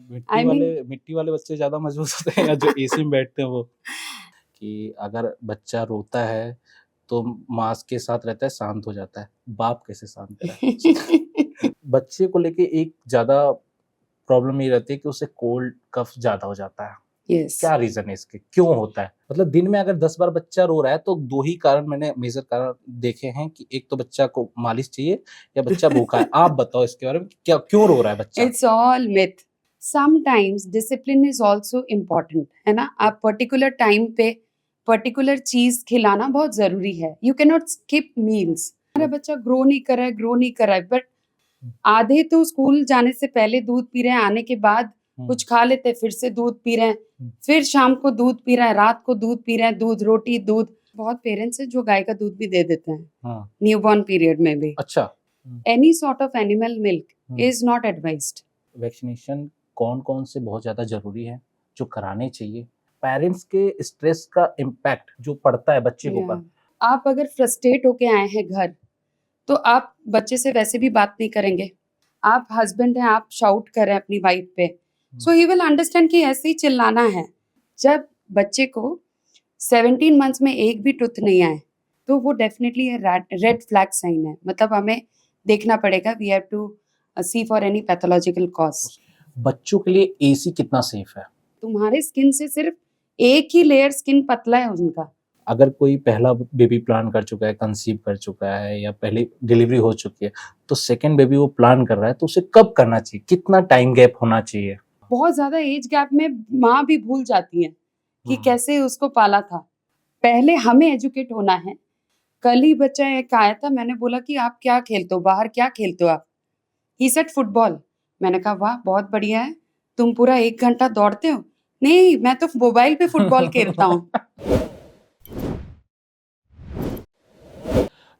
I mean मिट्टी वाले बच्चे ज़्यादा मजबूत होते हैं या जो एसी में बैठते हैं वो? कि अगर बच्चा रोता है, तो माँ के साथ रहता है, शांत हो जाता है। बाप कैसे शांत कराए? बच्चे को लेके एक ज़्यादा प्रॉब्लम ये रहती है कि उसे कोल्ड, कफ ज़्यादा हो जाता है। यस क्या रीज़न है इसके? क्यों होता है? मतलब दिन में अगर 10 बार बच्चा रो रहा है, तो 2 ही कारण मैंने मेजर कारण देखे हैं कि एक तो बच्चा को मालिश चाहिए या बच्चा भूखा है। आप बताओ इसके बारे में कि क्या क्यों रो रहा है बच्चा? It's all myth sometimes discipline is also important है ना आप पर्टिकुलर टाइम पे पर्टिकुलर चीज खिलाना बहुत जरूरी है you can not skip meals हमारा बच्चा ग्रो नहीं कर रहा है बट आधे तो स्कूल जाने से पहले दूध पी रहे हैं आने के बाद कुछ खा लेते हैं फिर से दूध पी रहे हैं फिर शाम को दूध पी रहे हैं रात को दूध पी रहे हैं दूध रोटी दूध बहुत पेरेंट्स हैं जो गाय का दूध भी दे देते हैं हाँ, न्यूबॉर्न पीरियड में भी अच्छा। Any sort of animal milk is not advised vaccination कौन-कौन से बहुत ज़्यादा ज़रूरी है, जो कराने चाहिए? पेरेंट्स के स्ट्रेस का इम्पैक्ट जो पड़ता है बच्चे के ऊपर। आप अगर फ्रस्ट्रेट होके आए हैं घर तो आप बच्चे से वैसे भी बात नहीं करेंगे आप हस्बैंड हैं आप शाउट कर रहे हैं अपनी वाइफ पे सो ही विल अंडरस्टैंड कि ऐसे ही चिल्लाना है जब बच्चे को 17 मंथ्स में एक भी टूथ नहीं आए तो वो डेफिनेटली रेड फ्लैग साइन है मतलब हमें देखना पड़ेगा we have to see for any pathological cause बच्चों के लिए एसी कितना सेफ है? तुम्हारे स्किन से सिर्फ एक ही लेयर स्किन पतला है उनका अगर कोई पहला बेबी प्लान कर चुका है, कंसीव कर चुका है या पहले डिलीवरी हो चुकी है, तो सेकंड बेबी वो प्लान कर रहा है, तो उसे कब करना चाहिए? कितना टाइम गैप होना चाहिए? बहुत ज्यादा एज गैप में माँ भी भूल जाती है कि कैसे उसको पाला था पहले हमें एजुकेट होना है कल ही बच्चा एक आया था मैंने बोला कि आप क्या खेलते हो बाहर क्या खेलते हो आप ही सेड फुटबॉल मैंने कहा वाह बहुत बढ़िया है तुम पूरा 1 घंटा दौड़ते हो नहीं मैं तो मोबाइल पे फुटबॉल खेलता हूँ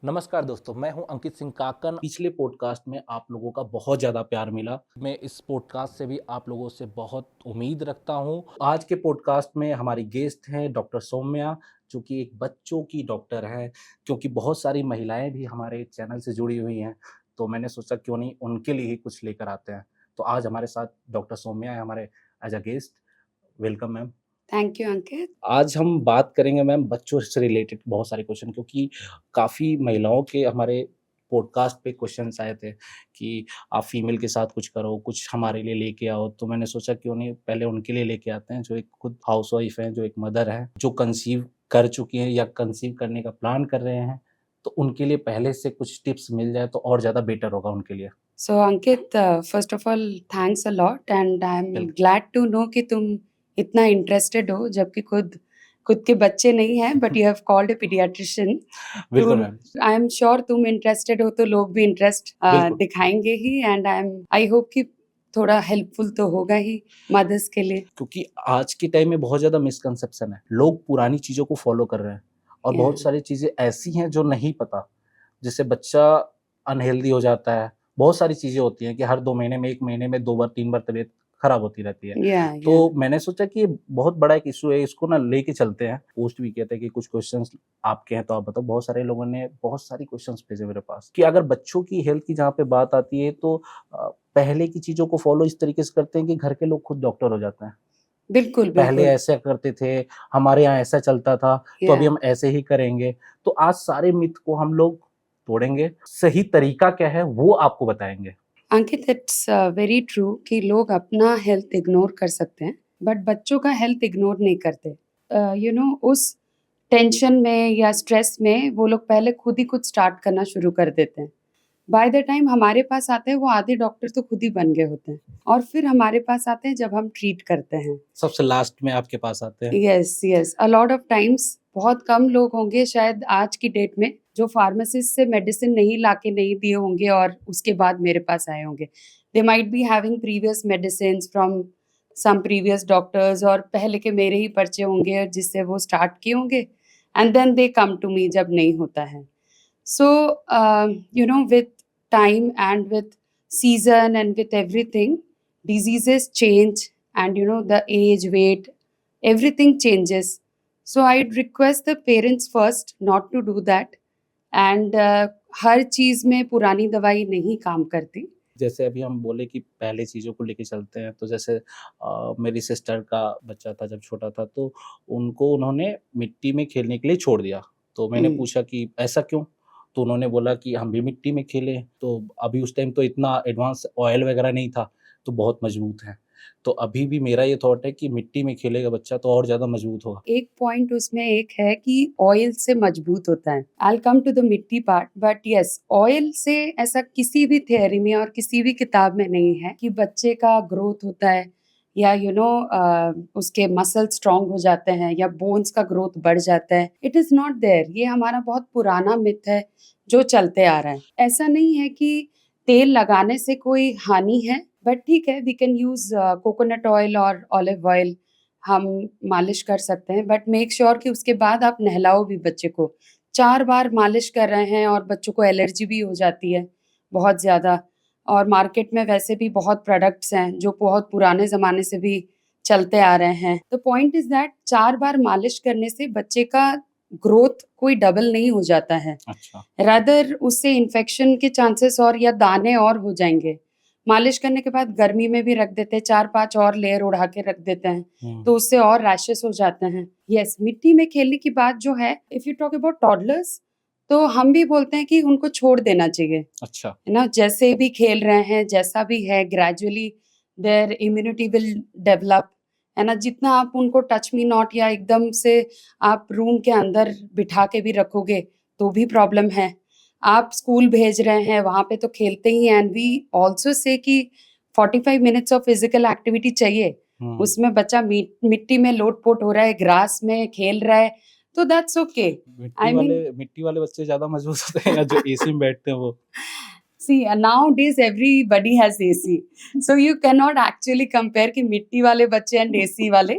नमस्कार दोस्तों, मैं हूं अंकित सिंह काकन। पिछले पॉडकास्ट में आप लोगों का बहुत ज़्यादा प्यार मिला। मैं इस पॉडकास्ट से भी आप लोगों से बहुत उम्मीद रखता हूं। आज के पॉडकास्ट में हमारी गेस्ट हैं डॉक्टर सौम्या, जो कि एक बच्चों की डॉक्टर हैं, क्योंकि बहुत सारी महिलाएं भी हमारे चैनल से जुड़ी हुई हैं, तो मैंने सोचा क्यों नहीं उनके लिए ही कुछ लेकर आते हैं। तो आज हमारे साथ डॉक्टर सौम्या है हमारे as a guest. Welcome ma'am. Thank you Ankit आज हम बात करेंगे मैम बच्चों से रिलेटेड बहुत सारे क्वेश्चन, क्योंकि काफ़ी महिलाओं के हमारे पॉडकास्ट पे क्वेश्चंस आए थे कि आप फीमेल के साथ कुछ करो, कुछ हमारे लिए लेके आओ। तो मैंने सोचा क्यों नहीं पहले उनके लिए लेके आते हैं, जो एक खुद हाउसवाइफ हैं, जो एक मदर हैं, जो कंसीव कर चुकी हैं या कंसीव करने का प्लान कर रहे हैं। तो उनके लिए पहले से कुछ टिप्स मिल जाए तो और ज़्यादा बेटर होगा उनके लिए। So Ankit first of all thanks a lot and I am बिल्कुल। ग्लैड टू नो कि तुम इतना इंटरेस्टेड हो जबकि खुद खुद के बच्चे नहीं हैं but you have called a paediatrician to बिल्कुल मैम। आई एम श्योर तुम इंटरेस्टेड हो तो लोग भी इंटरेस्ट बिल्कुल। दिखाएंगे ही एंड आई होप कि थोड़ा हेल्पफुल तो होगा ही मदर्स के लिए क्योंकि आज के टाइम में बहुत ज़्यादा मिसकंसेप्शन है। लोग पुरानी चीज़ों को फ़ॉलो कर रहे हैं और बहुत Yeah. सारी चीज़ें ऐसी हैं जो नहीं पता, जिससे बच्चा अनहेल्दी हो जाता है। बहुत सारी चीज़ें होती हैं कि हर 2 महीने में, 1 महीने में 2 बार, 3 बार तबीयत खराब होती रहती है। Yeah, yeah. तो मैंने सोचा कि ये बहुत बड़ा एक इश्यू है, इसको ना लेके चलते हैं। पोस्ट भी किया था कि कुछ क्वेश्चन्स आपके हैं तो आप बताओ। बहुत सारे लोगों ने बहुत सारी क्वेश्चन्स भेजे मेरे पास कि अगर बच्चों की हेल्थ की जहाँ पे बात आती है तो पहले की चीज़ों को फ़ॉलो इस तरीके से करते हैं कि घर के लोग खुद डॉक्टर हो जाते हैं। बिल्कुल पहले बिल्कुल ऐसा करते थे, हमारे यहाँ ऐसा चलता था, तो अभी Yeah. हम ऐसे ही करेंगे। तो आज सारे मिथ को हम लोग तोड़ेंगे, सही तरीका क्या है वो आपको बताएँगे। अंकित इट्स वेरी ट्रू कि लोग अपना हेल्थ इग्नोर कर सकते हैं बट बच्चों का हेल्थ इग्नोर नहीं करते यू नो उस टेंशन में या स्ट्रेस में वो लोग पहले खुद ही कुछ स्टार्ट करना शुरू कर देते हैं बाय द टाइम हमारे पास आते हैं वो आधे डॉक्टर तो खुद ही बन गए होते हैं और फिर हमारे पास आते हैं जब हम ट्रीट करते हैं सबसे लास्ट में आपके पास आते हैं। Yes yes a lot of times बहुत कम लोग होंगे शायद आज की डेट में जो फार्मासिस्ट से मेडिसिन नहीं लाके नहीं दिए होंगे और उसके बाद मेरे पास आए होंगे they might be having previous medicine from some previous doctors और पहले के मेरे ही पर्चे होंगे जिससे वो स्टार्ट किए होंगे and then they come to me जब नहीं होता है so you know with time and with season and with everything diseases change and you know the age weight everything changes so I'd request the parents first not to do that and हर चीज में पुरानी दवाई नहीं काम करती जैसे अभी हम बोले कि पहले चीज़ों को लेके चलते हैं, तो जैसे मेरी सिस्टर का बच्चा था जब छोटा था, तो उनको उन्होंने मिट्टी में खेलने के लिए छोड़ दिया। तो मैंने हम्म। पूछा कि ऐसा क्यों? तो उन्होंने बोला कि हम भी मिट्टी में खेले। तो अभी उस टाइम तो इतना एडवांस ऑयल वगैरह नहीं था, तो बहुत मजबूत हैं। तो अभी भी मेरा ये थॉट है कि मिट्टी में खेलेगा बच्चा तो और ज़्यादा मजबूत होगा। एक पॉइंट उसमें एक है कि ऑयल से मजबूत होता है। आई कम टू द मिट्टी पार्ट, बट यस, ऑयल से ऐसा किसी भी थ्योरी में और किसी भी किताब में नहीं है कि बच्चे का ग्रोथ होता है या उसके मसल स्ट्रांग हो जाते हैं या बोन्स का ग्रोथ बढ़ जाता है। It is not there. ये हमारा बहुत पुराना मिथ है जो चलते आ रहा है। ऐसा नहीं है कि तेल लगाने से कोई हानि है, बट ठीक है, we can use coconut oil और ऑलिव ऑयल, हम मालिश कर सकते हैं, बट मेक श्योर कि उसके बाद आप नहलाओ भी बच्चे को। 4 बार मालिश कर रहे हैं और बच्चों को एलर्जी भी हो जाती है बहुत ज़्यादा, और मार्केट में वैसे भी बहुत प्रोडक्ट्स हैं जो बहुत पुराने ज़माने से भी चलते आ रहे हैं। द पॉइंट इज़ दैट 4 बार मालिश करने से बच्चे का ग्रोथ कोई डबल नहीं हो जाता है। अच्छा। रादर उससे इन्फेक्शन के चांसेस और या दाने और हो जाएँगे। मालिश करने के बाद गर्मी में भी रख देते हैं, 4-5 और लेयर उड़ा के रख देते हैं, हुँ। तो उससे और रैशेस हो जाते हैं। यस, मिट्टी में खेलने की बात जो है, if you talk about toddlers, तो हम भी बोलते हैं कि उनको छोड़ देना चाहिए, अच्छा। है ना? जैसे भी खेल रहे हैं, जैसा भी है, gradually their immunity will develop, है ना? जितना आप उनको टच मी नॉट या एकदम से आप रूम के अंदर बिठा के भी रखोगे, तो भी प्रॉब्लम है। आप स्कूल भेज रहे हैं, वहाँ पे तो खेलते ही हैं, एंड वी आल्सो से कि 45 मिनट्स ऑफ फिजिकल एक्टिविटी चाहिए। हुँ। उसमें बच्चा मिट्टी में लोट-पोट हो रहा है, ग्रास में खेल रहा है, तो दैट्स ओके। आई मीन मिट्टी वाले बच्चे ज़्यादा मजबूत होते हैं या जो एसी में बैठते हैं वो? See, nowadays everybody has AC, so you cannot actually compare कि मिट्टी वाले बच्चे एंड AC वाले,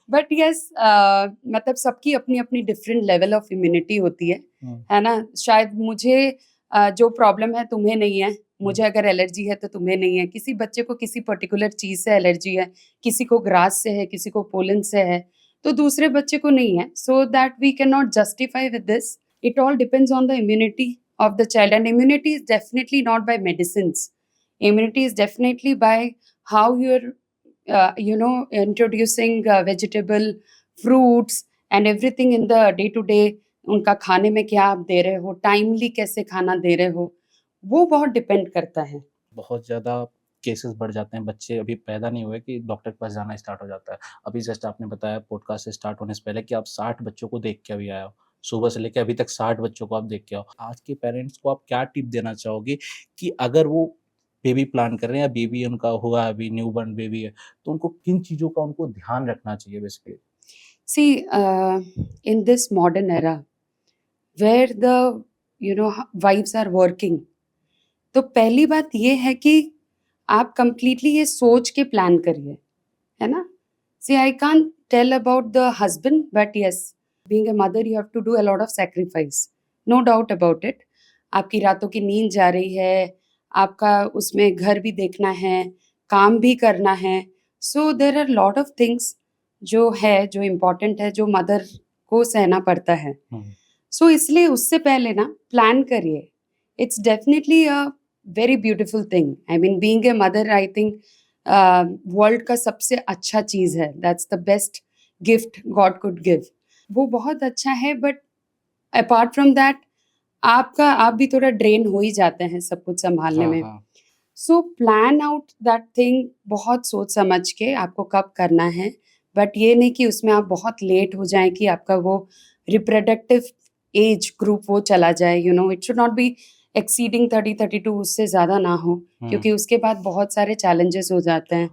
बट यस, मतलब सबकी अपनी अपनी डिफरेंट लेवल ऑफ इम्यूनिटी होती हुँ। है ना? शायद मुझे जो प्रॉब्लम है तुम्हें नहीं है, हुँ। मुझे अगर एलर्जी है तो तुम्हें नहीं है, किसी बच्चे को किसी पर्टिकुलर चीज़ से एलर्जी है, किसी को ग्रास से है, किसी को पोलन से है, तो दूसरे बच्चे को नहीं है, so that we can not justify with this. It all depends on the immunity of the child, and immunity is definitely not by medicines. Immunity is definitely by how you're introducing vegetable, fruits and everything in the day to day। उनका खाने में क्या आप दे रहे हो, timely कैसे खाना दे रहे हो, वो बहुत डिपेंड करता है। बहुत ज़्यादा केसेस बढ़ जाते हैं, बच्चे अभी पैदा नहीं हुए कि डॉक्टर के पास जाना स्टार्ट हो जाता है। अभी जस्ट आपने बताया पॉडकास्ट से स्टार्ट होने से पहले कि आप 60 बच्चों को देख के अभी आए हो। सुबह से लेके अभी तक 60 बच्चों को आप देख के आओ। आज के पेरेंट्स को आप क्या टिप देना चाहोगे कि अगर वो बेबी प्लान कर रहे हैं या बेबी उनका हुआ है, अभी न्यूबॉर्न बेबी है, तो उनको किन चीज़ों का उनको ध्यान रखना चाहिए basically? See, in this modern era where the wives are working, तो पहली बात ये है कि आप कंप्लीटली ये सोच के प्लान करिए, है ना? See, I can't tell about the husband, but yes, being a mother you have to do a lot of sacrifice, no doubt about it. आपकी रातों की नींद जा रही है, आपका उसमें घर भी देखना है, काम भी करना है, so there are lot of things जो इम्पोर्टेंट है, जो मदर को सहना पड़ता है। हुँ। सो इसलिए उससे पहले ना प्लान करिए। It's definitely a very beautiful thing. I mean being a mother, I think world का सबसे अच्छा चीज़ है। That's the best gift God could give. वो बहुत अच्छा है, बट अपार्ट फ्रॉम दैट आप भी थोड़ा ड्रेन हो ही जाते हैं सब कुछ सँभालने हाँ, में। हाँ। So plan out that thing बहुत सोच समझ के आपको कब करना है, बट ये नहीं कि उसमें आप बहुत लेट हो जाएँ कि आपका वो रिप्रोडक्टिव एज ग्रुप वो चला जाए, it should not be exceeding 30-32, उससे ज़्यादा ना हो, हुँ। क्योंकि उसके बाद बहुत सारे चैलेंजेस हो जाते हैं।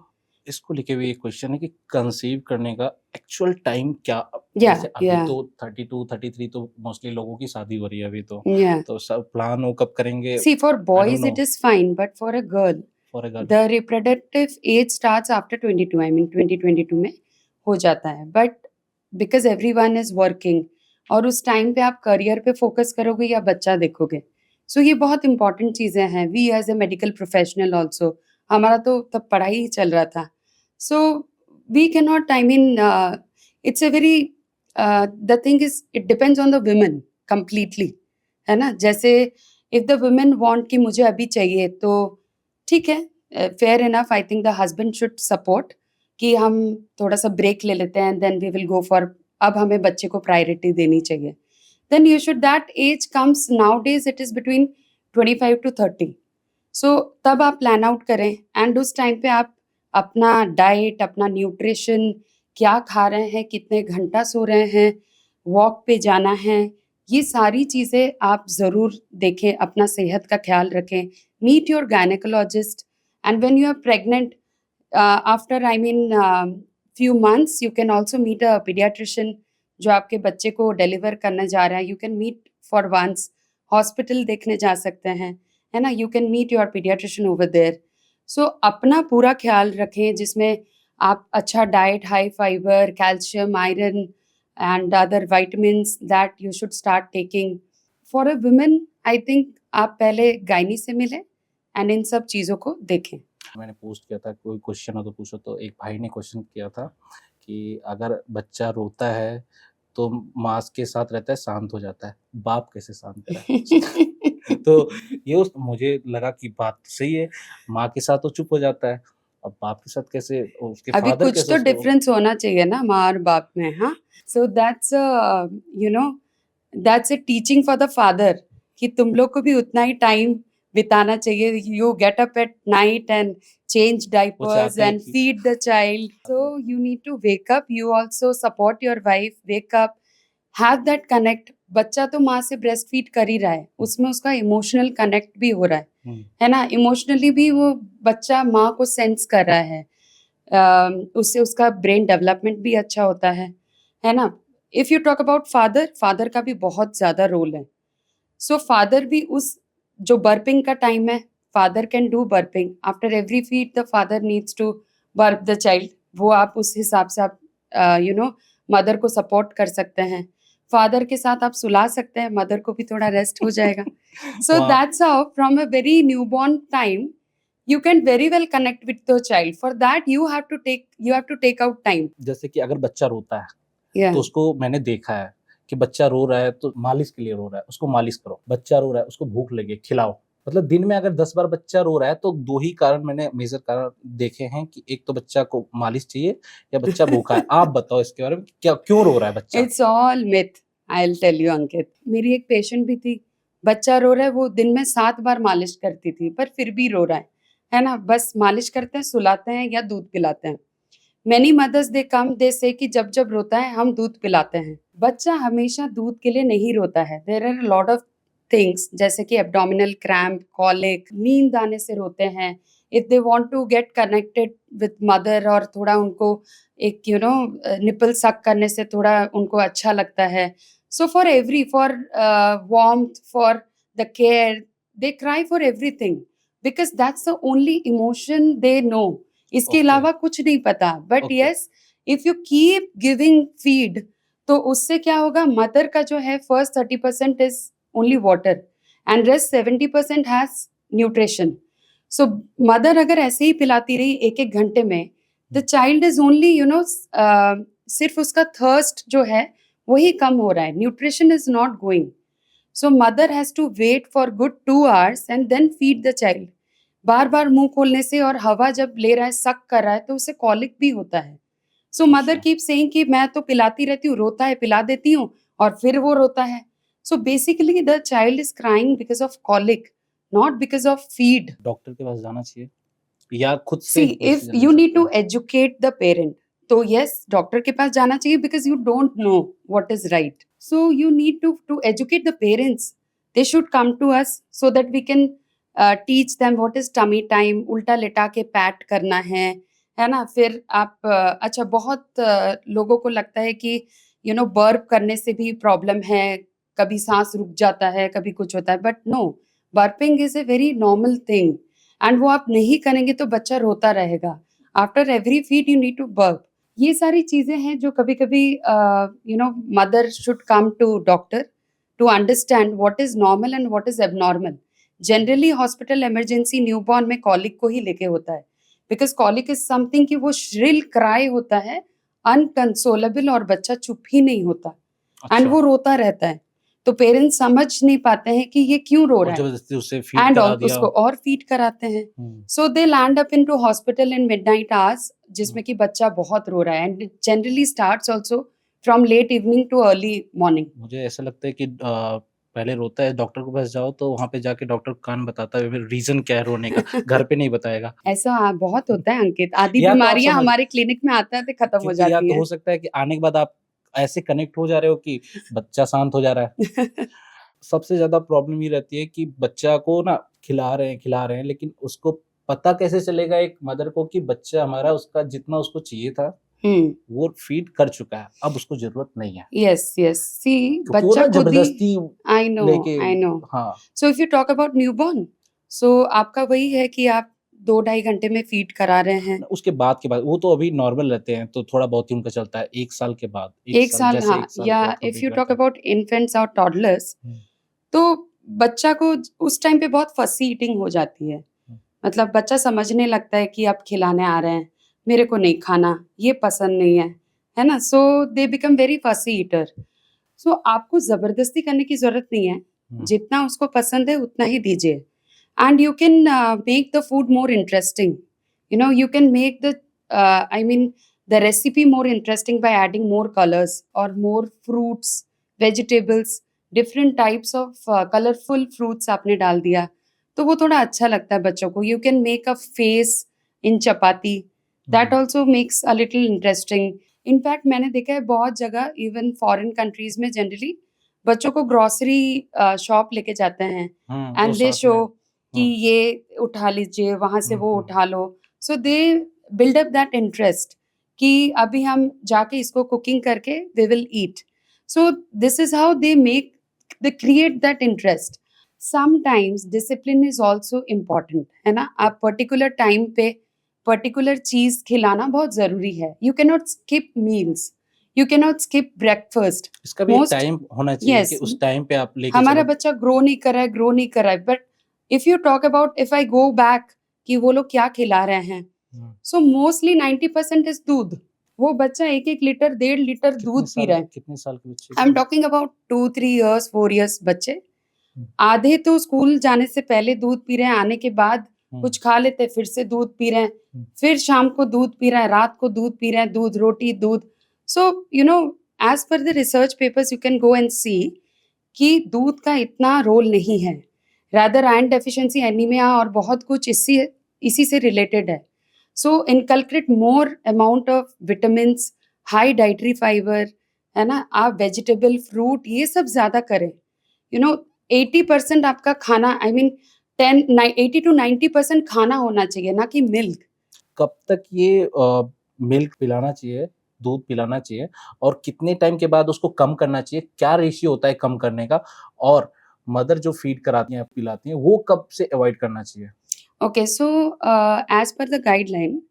इसको लेके भी एक क्वेश्चन है कि कंसीव करने का एक्चुअल टाइम क्या? या जैसे अभी या तो 32, 33 तो मोस्टली लोगों की शादी हो रही है अभी तो। या तो सब प्लान वो कब करेंगे? See, for I don't boys know it is fine, but for a girl for a girl. The reproductive age starts after 22, I mean 2022 में हो जाता है, बट बिकॉज़ एवरीवन इज़ वर्किंग और उस टाइम पे आप करियर पे फ़ोकस करोगे या बच्चा देखोगे। सो ये बहुत इम्पोर्टेंट चीज़ें हैं। We as a medical professional also, हमारा तो तब पढ़ाई ही चल रहा था। So we can not, I mean it's a very the thing is it depends on the woman completely, है ना? जैसे इफ द वुमेन वांट कि मुझे अभी चाहिए, तो ठीक है, fair enough. I think the husband should support कि हम थोड़ा सा ब्रेक ले लेते हैं, then we will go for, अब हमें बच्चे को प्रायोरिटी देनी चाहिए। Then you should, that age comes nowadays, it is between 25 to 30। So तब आप प्लान आउट करें, एंड उस टाइम पे आप अपना डाइट, अपना न्यूट्रिशन, क्या खा रहे हैं, कितने घंटा सो रहे हैं, वॉक पे जाना है, ये सारी चीज़ें आप ज़रूर देखें, अपना सेहत का ख्याल रखें। Meet your gynaecologist, and when you are pregnant, after I mean few months you can also meet a paediatrician, जो आपके बच्चे को डिलीवर करने जा रहा है। You can meet for once, hospital देखने जा सकते हैं, है ना। You can meet your paediatrician over there. So अपना पूरा ख्याल रखें, जिसमें आप अच्छा diet, high fibre, calcium, iron and other vitamins that you should start taking. For a woman, I think आप पहले गायनी से मिलें एंड इन सब चीज़ों को देखें। मैंने पोस्ट किया था, कोई क्वेश्चन हो तो पूछो, तो एक भाई ने क्वेश्चन किया था कि अगर बच्चा रोता है तो माँ के साथ रहता है, शांत हो जाता है, बाप कैसे शांत कराए? तो ये मुझे लगा कि बात सही है, माँ के साथ तो चुप हो जाता है, अब बाप के साथ कैसे, उसके अभी फादर कुछ कैसे तो उसको डिफरेंस होना चाहिए ना माँ और बाप में, हाँ। So that's you know that's a teaching for the father कि तुम लोग को भी उतना ही टाइम बिताना चाहिए। You get up at night and change वो diapers चाहते हैं and कि feed the child. So you need to wake up. You also support your wife. Wake up. Have that connect. बच्चा तो माँ से ब्रेस्ट फीड कर ही रहा है, उसमें उसका इमोशनल कनेक्ट भी हो रहा है ना। इमोशनली भी वो बच्चा माँ को सेंस कर रहा है, उससे उसका ब्रेन डेवलपमेंट भी अच्छा होता है ना। If you talk about father, father का भी बहुत ज़्यादा रोल है। सो फादर भी उस, जो बर्पिंग का टाइम है, father can do burping after every feed, the father needs to burp the child. वो आप उस हिसाब से आप मदर को सपोर्ट कर सकते हैं। फादर के साथ आप सुला सकते हैं, मदर को भी थोड़ा रेस्ट हो जाएगा। सो वाह! That's how from a very newborn time you can very well connect with the child. For that you have to take out time. जैसे कि अगर बच्चा रोता है Yeah. तो उसको मैंने देखा है कि बच्चा रो रहा है तो मालिश के लिए रो रहा है, उसको मालिश करो। बच्चा रो रहा है, उसको भूख लगी है, खिलाओ। मतलब दिन में अगर 10 बार बच्चा रो रहा है तो 2 ही कारण मैंने मेजर कारण देखे हैं कि एक तो बच्चा को मालिश चाहिए या बच्चा भूखा है। आप बताओ इसके बारे में, क्या क्यों रो रहा है बच्चा? It's all myth. I'll tell you, अंकित। मेरी एक पेशेंट भी थी, बच्चा रो रहा है, वो दिन में 7 बार मालिश करती थी, पर फिर भी रो रहा है ना। बस मालिश करते हैं, सुलाते हैं या दूध पिलाते हैं। Many mothers they come, they say कि जब जब रोता है हम दूध पिलाते हैं। बच्चा हमेशा दूध के लिए नहीं रोता है। There are a lot of things, जैसे कि abdominal cramp, colic, नींद आने से रोते हैं। If they want to get connected with mother, और थोड़ा उनको एक निपल सक करने से थोड़ा उनको अच्छा लगता है। So for warmth, for the care, they cry for everything because that's the only emotion they know. इसके Okay. अलावा कुछ नहीं पता। But Okay. Yes, if you keep giving feed, तो उससे क्या होगा, मदर का जो है first 30% is only water and rest 70% has nutrition. So mother अगर ऐसे ही पिलाती रही एक एक घंटे में, द चाइल्ड इज ओनली सिर्फ उसका थर्स्ट जो है वही कम हो रहा है, nutrition is not going. So mother has to wait for good 2 hours and then feed the child. बार बार मुंह खोलने से और हवा जब ले रहा है, सक कर रहा है, तो उसे कॉलिक भी होता है। सो मदर कीप सेइंग कि मैं तो पिलाती रहती हूँ, रोता है, पिला देती हूँ और फिर वो रोता है। So basically the child is crying because of colic, not because of feed. Doctor के पास जाना चाहिए या खुद से सी इफ डिसीजन ले यू नीड सकते टू हैं? एजुकेट द पेरेंट, तो यस डॉक्टर के पास जाना चाहिए because you don't know what is right. So you need to educate the parents. They should come to us so that we can teach them what is tummy time, उल्टा लेटा के PAT करना है ना। फिर आप अच्छा, बहुत लोगों को लगता है कि बर्प करने से भी प्रॉब्लम है, कभी सांस रुक जाता है, कभी कुछ होता है, but no, burping is a very normal thing and वो आप नहीं करेंगे तो बच्चा रोता रहेगा। After every feed you need to burp. ये सारी चीजें हैं जो कभी कभी mother should come to doctor to understand what is normal and what is abnormal. Generally hospital emergency newborn में कॉलिक को ही लेके होता है, बिकॉज कॉलिक इज समथिंग कि वो श्रिल क्राई होता है, अनकंसोलेबल, और बच्चा चुप ही नहीं होता एंड अच्छा। वो रोता रहता है। तो पेरेंट्स समझ नहीं पाते हैं कि ये क्यों रो और रहा है, जबरदस्ती उसे फीड एंड करा दिया। उसको और फीड कराते हैं। Hmm, so they land up into hospital in midnight hours, जिसमें कि बच्चा बहुत रो रहा है, and generally starts also from late evening to early morning. मुझे ऐसा लगता है कि पहले रोता है, डॉक्टर के पास जाओ तो वहां पे जाके डॉक्टर कान बताता है फिर रीजन क्या है रोने का, घर पे नहीं बताएगा। ऐसा बहुत होता है अंकित, आधी या तो आप बीमारियां समझ, हमारे क्लिनिक में आते खत्म हो क्योंकि या जाती तो हैं। हो सकता है कि आने के बाद आप ऐसे कनेक्ट हो जा रहे हो कि बच्चा शांत हो जा रहा है। सबसे ज्यादा प्रॉब्लम ये रहती है कि बच्चा को ना खिला रहे हैं, लेकिन उसको पता कैसे चलेगा एक मदर को कि बच्चा हमारा उसका जितना उसको चाहिए था वो फीड कर चुका है, अब उसको जरूरत नहीं है, यस यस, सी क्योंकि वो बच्चा ना खुद ही, जबरदस्ती आई नो लेके। I know. हाँ, so if you talk about newborn, so आपका वही है कि आप 2-2.5 घंटे में फीड करा रहे हैं। उसके बाद के बाद वो तो अभी नॉर्मल रहते हैं तो थोड़ा बहुत ही उनका चलता है, 1 साल के बाद, एक एक साल साल, जैसे हाँ, 1 साल या का इफ कंप्लीट यू हो टॉक जाता है। अबाउट इन्फेंट्स और टॉडलर्स, हम्म, तो बच्चा को उस टाइम पे बहुत फसी ईटिंग हो जाती है। हम्म, मतलब बच्चा समझने लगता है कि आप खिलाने आ रहे हैं, मेरे को नहीं खाना, ये पसंद नहीं है ना? सो दे बिकम वेरी फसी ईटर। सो आपको जबरदस्ती करने की जरूरत नहीं है, हम्म, जितना उसको पसंद है उतना ही दीजिए, and you can make the food more interesting, you know, you can make the I mean the recipe more interesting by adding more colors or more fruits, vegetables, different types of colorful fruits आपने डाल दिया तो वो थोड़ा अच्छा लगता है बच्चों को. You can make a face in chapati, that also makes a little interesting. In fact मैंने देखा है बहुत जगह, इवन फॉरेन कंट्रीज में जनरली बच्चों को ग्रोसरी शॉप लेके जाते हैं, वो एंड दे साथ शो में। कि ये उठा लीजिए, वहां से वो हम्म, उठा लो. So they build up that interest कि अभी हम जाके इसको कुकिंग करके we will eat. So this is how they make, they create that interest. Sometimes discipline is also important, है ना? आप पर्टिकुलर टाइम पे पर्टिकुलर चीज खिलाना बहुत जरूरी है. You can not skip meals, you can not skip breakfast. इसका भी एक मोस्ट, टाइम होना चाहिए कि यस, उस टाइम पे आप लेके हमारा चलो। बच्चा ग्रो नहीं कर रहा है, ग्रो नहीं कर रहा है, but if you talk about, if I go back कि वो लोग क्या खिला रहे हैं, हम्म, सो मोस्टली 90% इज दूध. वो बच्चा 1-1 लीटर 1.5 लीटर दूध पी रहा है. कितने साल के बच्चे आई एम की? टॉकिंग अबाउट 2-3 years 4 years बच्चे. हम्म, आधे तो स्कूल जाने से पहले दूध पी रहे हैं, आने के बाद कुछ खा लेते हैं, फिर से दूध पी रहे हैं, फिर शाम को दूध पी रहे हैं, रात को दूध पी रहे हैं, दूध रोटी दूध. So you know, as per the research papers you can go and see कि दूध का इतना रोल नहीं है. रादर आयरन डेफिशिएंसी, एनीमिया और बहुत कुछ इसी से रिलेटेड है. So inculcate more amount of vitamins, high dietary fibre, है ना? आप वेजिटेबल, फ्रूट, ये सब ज्यादा करें. यू नो, 80% आपका खाना, आई मीन 80 to 90% खाना होना चाहिए, ना कि मिल्क. कब तक ये मिल्क पिलाना चाहिए, दूध पिलाना चाहिए, और कितने टाइम के बाद उसको कम करना चाहिए? क्या रेशियो होता है कम करने का? और मदर जो फीड कराती हैं, पिलाती हैं, वो कब से अवॉइड करना चाहिए? Okay, so as per the guideline,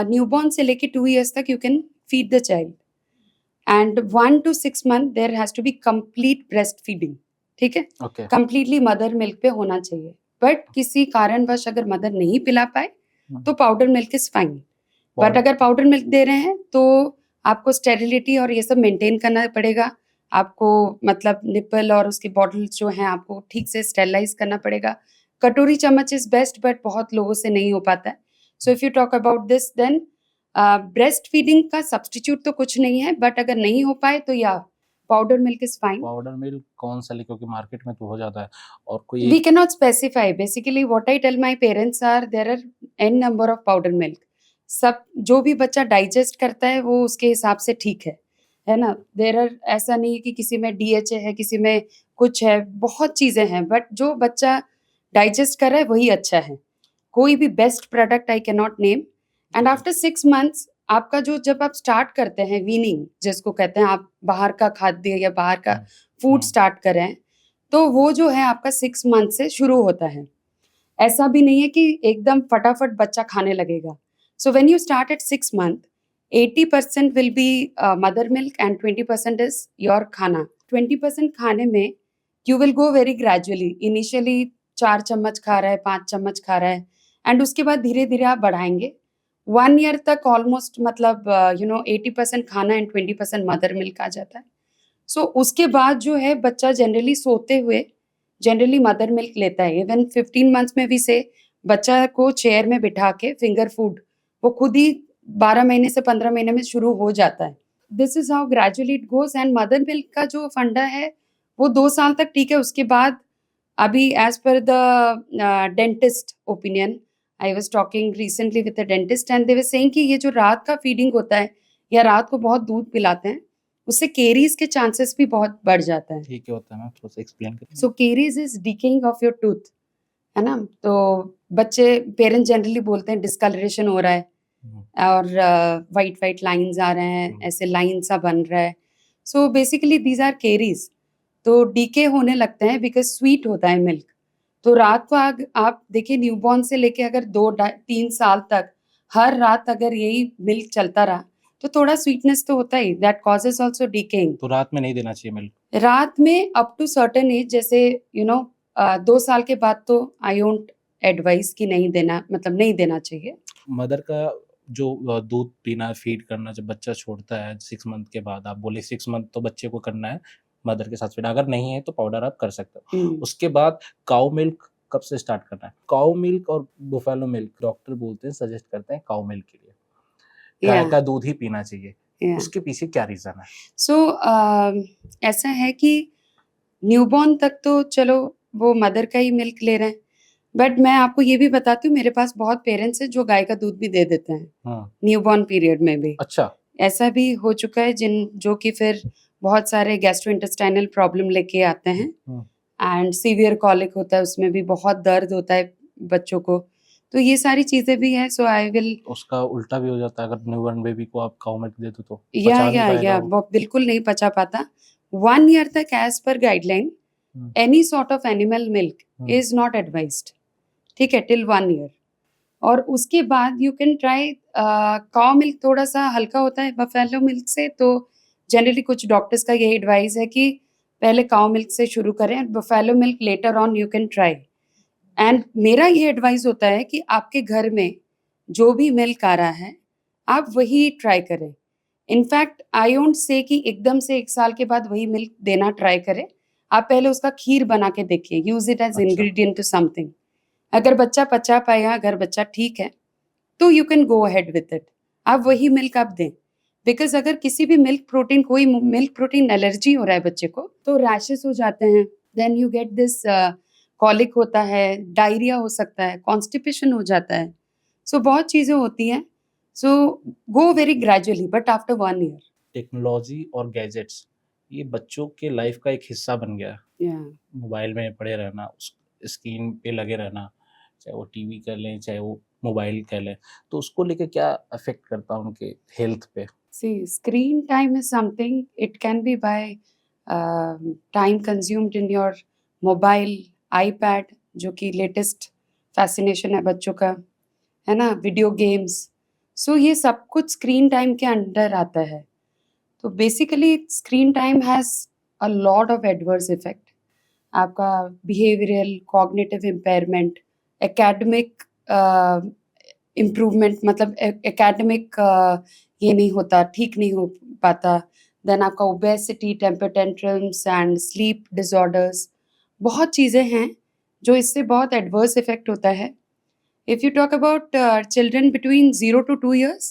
newborn से लेके 2 years तक you can feed the child, and 1 to 6 month there has to be complete breast feeding. ठीक है, ओके। कंप्लीटली मदर मिल्क पे होना चाहिए. बट किसी कारणवश अगर मदर नहीं पिला पाए तो powder milk is fine. But अगर पाउडर मिल्क दे रहे हैं तो आपको स्टेरिलिटी और ये सब मेंटेन करना पड़ेगा. आपको मतलब निपल और उसके बॉटल्स जो हैं आपको ठीक से स्टेरिलाइज करना पड़ेगा. कटोरी चम्मच इज बेस्ट, बट बहुत लोगों से नहीं हो पाता है. So if you talk about this, then breast feeding का सब्सटीट्यूट तो कुछ नहीं है, बट अगर नहीं हो पाए तो या powder milk is fine. Powder milk कौन सा ले, क्योंकि मार्केट में तो हो जाता है और कोई We cannot specify. Basically, what I tell my parents are there are n number of powder milk. सब जो भी बच्चा डाइजेस्ट करता है वो उसके हिसाब से ठीक है ना? देर आर, ऐसा नहीं है कि किसी में DHA है, किसी में कुछ है, बहुत चीजें हैं, बट जो बच्चा डाइजेस्ट कर रहा है वही अच्छा है. कोई भी best product I can not name. And after 6 months आपका जो, जब आप स्टार्ट करते हैं वीनिंग, जिसको कहते हैं, आप बाहर का खाद्य या बाहर का फूड स्टार्ट करें, तो वो जो है आपका 6 month से शुरू होता है. ऐसा भी नहीं है कि एकदम फटाफट बच्चा खाने लगेगा. So when you start at 6 month, 80% will be mother milk and 20% is your खाना. 20% खाने में you will go very gradually. Initially 4 चम्मच खा रहा है, 5 चम्मच खा रहा है, एंड उसके बाद धीरे धीरे आप बढ़ाएंगे. 1 year तक ऑलमोस्ट, मतलब 80% खाना एंड 20% मदर मिल्क आ जाता है. सो उसके बाद जो है बच्चा जनरली सोते हुए जनरली मदर मिल्क लेता है। इवन 15 मंथ्स में भी से बच्चा को चेयर में बिठा के फिंगर फूड वो खुद ही 12 महीने से 15 महीने में शुरू हो जाता है। This is how gradually it goes. And mother milk का जो फंडा है वो 2 साल तक ठीक है। उसके बाद अभी as per the dentist opinion, I was talking recently with a dentist and they were saying कि ये जो रात का फीडिंग होता है या रात को बहुत दूध पिलाते हैं उससे केरीज के चांसेस भी बहुत बढ़ जाता है। ये क्या होता है मैम, थोड़ा सा एक्सप्लेन करिए। So caries is decaying of your tooth, है ना। तो बच्चे पेरेंट्स जनरली बोलते हैं डिस्कलरेशन हो रहा है और वाइट वाइट लाइंस आ रहे हैं, ऐसे लाइन सा बन रहा है। So basically these are caries. तो डीके होने लगते हैं बिकॉज स्वीट होता है मिल्क। तो रात को आप देखिए न्यूबॉर्न से लेके अगर 2-3 साल तक हर रात अगर यही मिल्क चलता रहा तो थोड़ा स्वीटनेस तो होता ही, दैट कॉजेज ऑल्सो डीकेइंग। तो रात में नहीं देना चाहिए मिल्क? रात में अप टू सर्टेन एज, जैसे 2 साल के बाद तो आई डोंट एडवाइस कि नहीं देना, मतलब नहीं देना चाहिए। मदर का जो दूध पीना, फीड करना जब बच्चा छोड़ता है 6 मंथ के बाद, आप बोले 6 मंथ तो बच्चे को करना है मदर के साथ फीड, अगर नहीं है तो पाउडर आप कर सकते हो। उसके बाद काऊ मिल्क कब से स्टार्ट करना है? काऊ मिल्क और बुफेलो मिल्क डॉक्टर बोलते हैं, सजेस्ट करते हैं काऊ मिल्क के लिए, गाय का दूध ही पीना चाहिए। उसके पीछे क्या रीजन है? सो ऐसा है कि न्यूबॉर्न तक तो चलो वो मदर का ही मिल्क ले रहे हैं, बट मैं आपको ये भी बताती हूँ मेरे पास बहुत पेरेंट्स हैं जो गाय का दूध भी दे देते हैं न्यूबॉर्न पीरियड में भी। अच्छा, ऐसा भी हो चुका है जो कि फिर बहुत सारे गैस्ट्रोइंटेस्टाइनल प्रॉब्लम लेके आते हैं एंड सीवियर कॉलिक होता है, उसमें भी बहुत दर्द होता है बच्चों को। तो ये सारी चीजें भी हैं। सो आई विल, उसका उल्टा भी हो जाता है अगर न्यूबॉर्न बेबी को आप काऊ मिल्क दे दो तो या बिल्कुल नहीं पचा पाता। 1 ईयर तक as per guideline any sort of animal milk is not advised, ठीक है, टिल 1 ईयर। और उसके बाद you can try cow milk, थोड़ा सा हल्का होता है बफेलो मिल्क से। तो जनरली कुछ डॉक्टर्स का यही एडवाइस है कि पहले काऊ मिल्क से शुरू करें, buffalo milk later on you can try. And मेरा ये एडवाइस होता है कि आपके घर में जो भी मिल्क आ रहा है आप वही ट्राई करें। इनफैक्ट आई डोंट से कि एकदम से 1 साल के बाद वही मिल्क देना ट्राई करें। आप पहले उसका खीर बना के देखिए, use it as ingredient to something. अगर बच्चा पचा पाएगा, अगर बच्चा ठीक है तो you can go ahead with it, आप वही मिल्क आप दें। बिकॉज अगर किसी भी मिल्क प्रोटीन, कोई मिल्क प्रोटीन एलर्जी हो रहा है बच्चे को तो रैशेस हो जाते हैं, then you get this colic होता है, डायरिया हो सकता है, कॉन्स्टिपेशन हो जाता है। सो बहुत चीज़ें होती हैं। So go very gradually but after 1 year. Technology और गैजेट्स ये बच्चों के लाइफ का एक हिस्सा बन गया। मोबाइल में पड़े रहना, उस स्क्रीन पे लगे रहना, चाहे वो टीवी कर लें चाहे वो मोबाइल कर लें, तो उसको लेके क्या अफेक्ट करता है उनके हेल्थ पे? See, screen time is something, it can be by time consumed in your mobile, iPad, जो कि लेटेस्ट फैसिनेशन है बच्चों का, है ना, वीडियो गेम्स। सो ये सब कुछ स्क्रीन टाइम के अंडर आता है। तो basically screen time has a lot of adverse effect. आपका behavioural, cognitive impairment, academic improvement, मतलब एकेडमिक ये नहीं होता, ठीक नहीं हो पाता। देन आपका obesity, temper tantrums and sleep disorders, बहुत चीज़ें हैं जो इससे बहुत एडवर्स इफेक्ट होता है। If you talk about children between 0 to 2 years,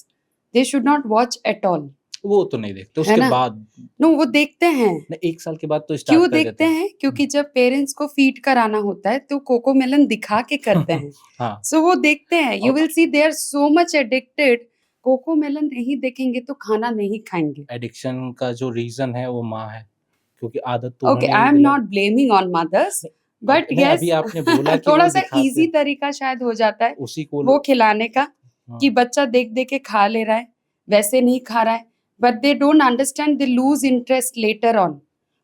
they should not watch at all. वो तो नहीं देखते, है उसके ना? बाद नो, वो देखते हैं। 1 साल के बाद तो क्यों स्टार्ट कर देखते हैं? क्योंकि जब पेरेंट्स को फीड कराना होता है तो कोकोमेलन दिखा के करते हैं। हाँ, सो वो देखते हैं। You will see they are so much addicted. Cocomelon नहीं देखेंगे तो खाना नहीं खाएंगे। एडिक्शन का जो रीजन है वो माँ है, क्योंकि आदत तो ओके, उन्होंने आई ही एम दिलाई। Not blaming on mothers, but नहीं, यस अभी आपने बोला कि थोड़ा वो सा दिखाते इजी हैं, तरीका शायद हो जाता है उसी को वो खिलाने का, हाँ, कि बच्चा देख देख के खा ले रहा है, वैसे नहीं खा रहा है, but they don't understand, they lose interest later on.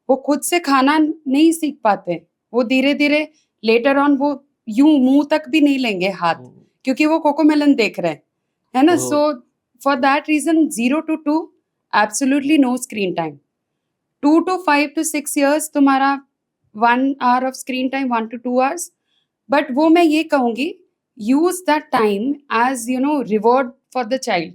वो खुद से खाना नहीं सीख पाते। वो धीरे धीरे लेटर ऑन वो यूं मुंह तक भी नहीं लेंगे हाथ, क्योंकि वो कोकोमेलन देख रहे हैं, है ना। So for that reason 0 to 2 absolutely no screen time. 2 to 5 to 6 years तुम्हारा 1 hour of screen time, 1 to 2 hours। But वो मैं ये कहूँगी, use that time as reward for the child,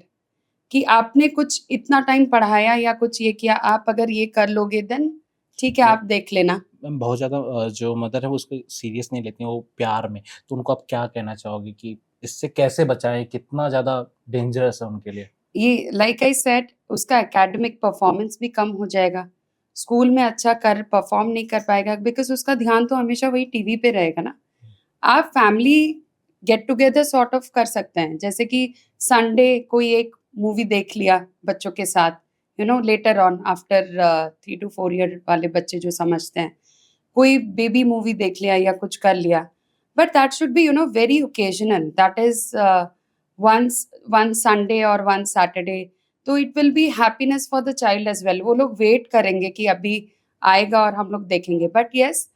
कि आपने कुछ इतना टाइम पढ़ाया या कुछ ये किया, आप अगर ये कर लोगे देन ठीक है, आप देख लेना। मैम बहुत ज़्यादा जो मदर है वो उसको सीरियस नहीं लेती हैं, वो प्यार में, तो उनको आप क्या कहना चाहोगे कि इससे कैसे बचाएँ? कितना ज़्यादा डेंजरस है उनके लिए? ये लाइक आई सेड, उसका एकेडमिक परफॉर्मेंस भी कम हो जाएगा, स्कूल में अच्छा कर परफॉर्म नहीं कर पाएगा, बिकॉज उसका ध्यान तो हमेशा वही टीवी पे रहेगा ना। आप family get together sort of कर सकते हैं, जैसे कि संडे कोई एक मूवी देख लिया बच्चों के साथ, later on after 3 to 4 year वाले बच्चे जो समझते हैं, कोई बेबी मूवी देख लिया या कुछ कर लिया, but that should be very occasional, that is one Sunday और वन सैटरडे, तो it will be happiness for the child as well. वो लोग वेट करेंगे कि अभी आएगा और हम लोग देखेंगे, but yes,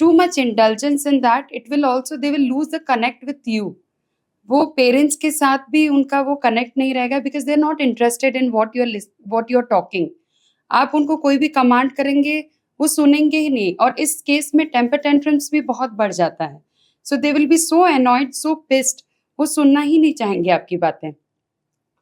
too much indulgence in that, it will also, they will lose the connect with you। वो पेरेंट्स के साथ भी उनका वो कनेक्ट नहीं रहेगा, because they are not interested in what you are talking. आप उनको कोई भी कमांड करेंगे वो सुनेंगे ही नहीं, और इस केस में टेम्पर टेंट्रम्स भी बहुत बढ़ जाता है, so they will be so annoyed, so pissed, वो सुनना ही नहीं चाहेंगे आपकी बातें।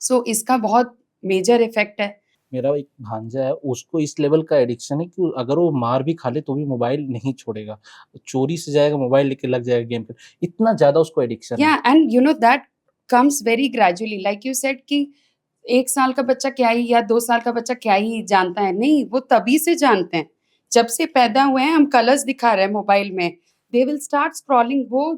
सो इसका बहुत मेजर इफेक्ट है। मेरा एक भांजा है, उसको इस लेवल का एडिक्शन है कि अगर वो मार भी खा ले तो भी मोबाइल नहीं छोड़ेगा। चोरी से जाएगा, मोबाइल लेके लग जाएगा गेम पे। इतना ज़्यादा उसको एडिक्शन है। Yeah, and that comes very gradually, like you said कि 1 साल का बच्चा क्या ही या 2 साल का बच्चा क्या ही जानता है, नहीं, वो तभी से जानते हैं, जब से पैदा हुए हैं। हम कलर्स दिखा रहे हैं मोबाइल में, दे विल स्टार्ट स्क्रॉलिंग। वो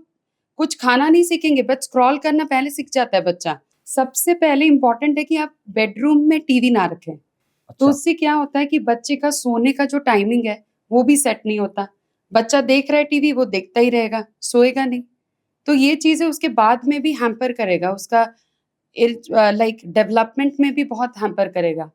कुछ खाना नहीं सीखेंगे, बट स्क्रॉल करना पहले सीख जाता है बच्चा। सबसे पहले इंपॉर्टेंट है कि आप बेडरूम में टीवी ना रखें, तो अच्छा, उससे क्या होता है कि बच्चे का सोने का जो टाइमिंग है वो भी सेट नहीं होता। बच्चा देख रहा है टीवी, वो देखता ही रहेगा, सोएगा नहीं। तो ये चीज़ें उसके बाद में भी हैम्पर करेगा, उसका लाइक डेवलपमेंट में भी बहुत हैम्पर करेगा,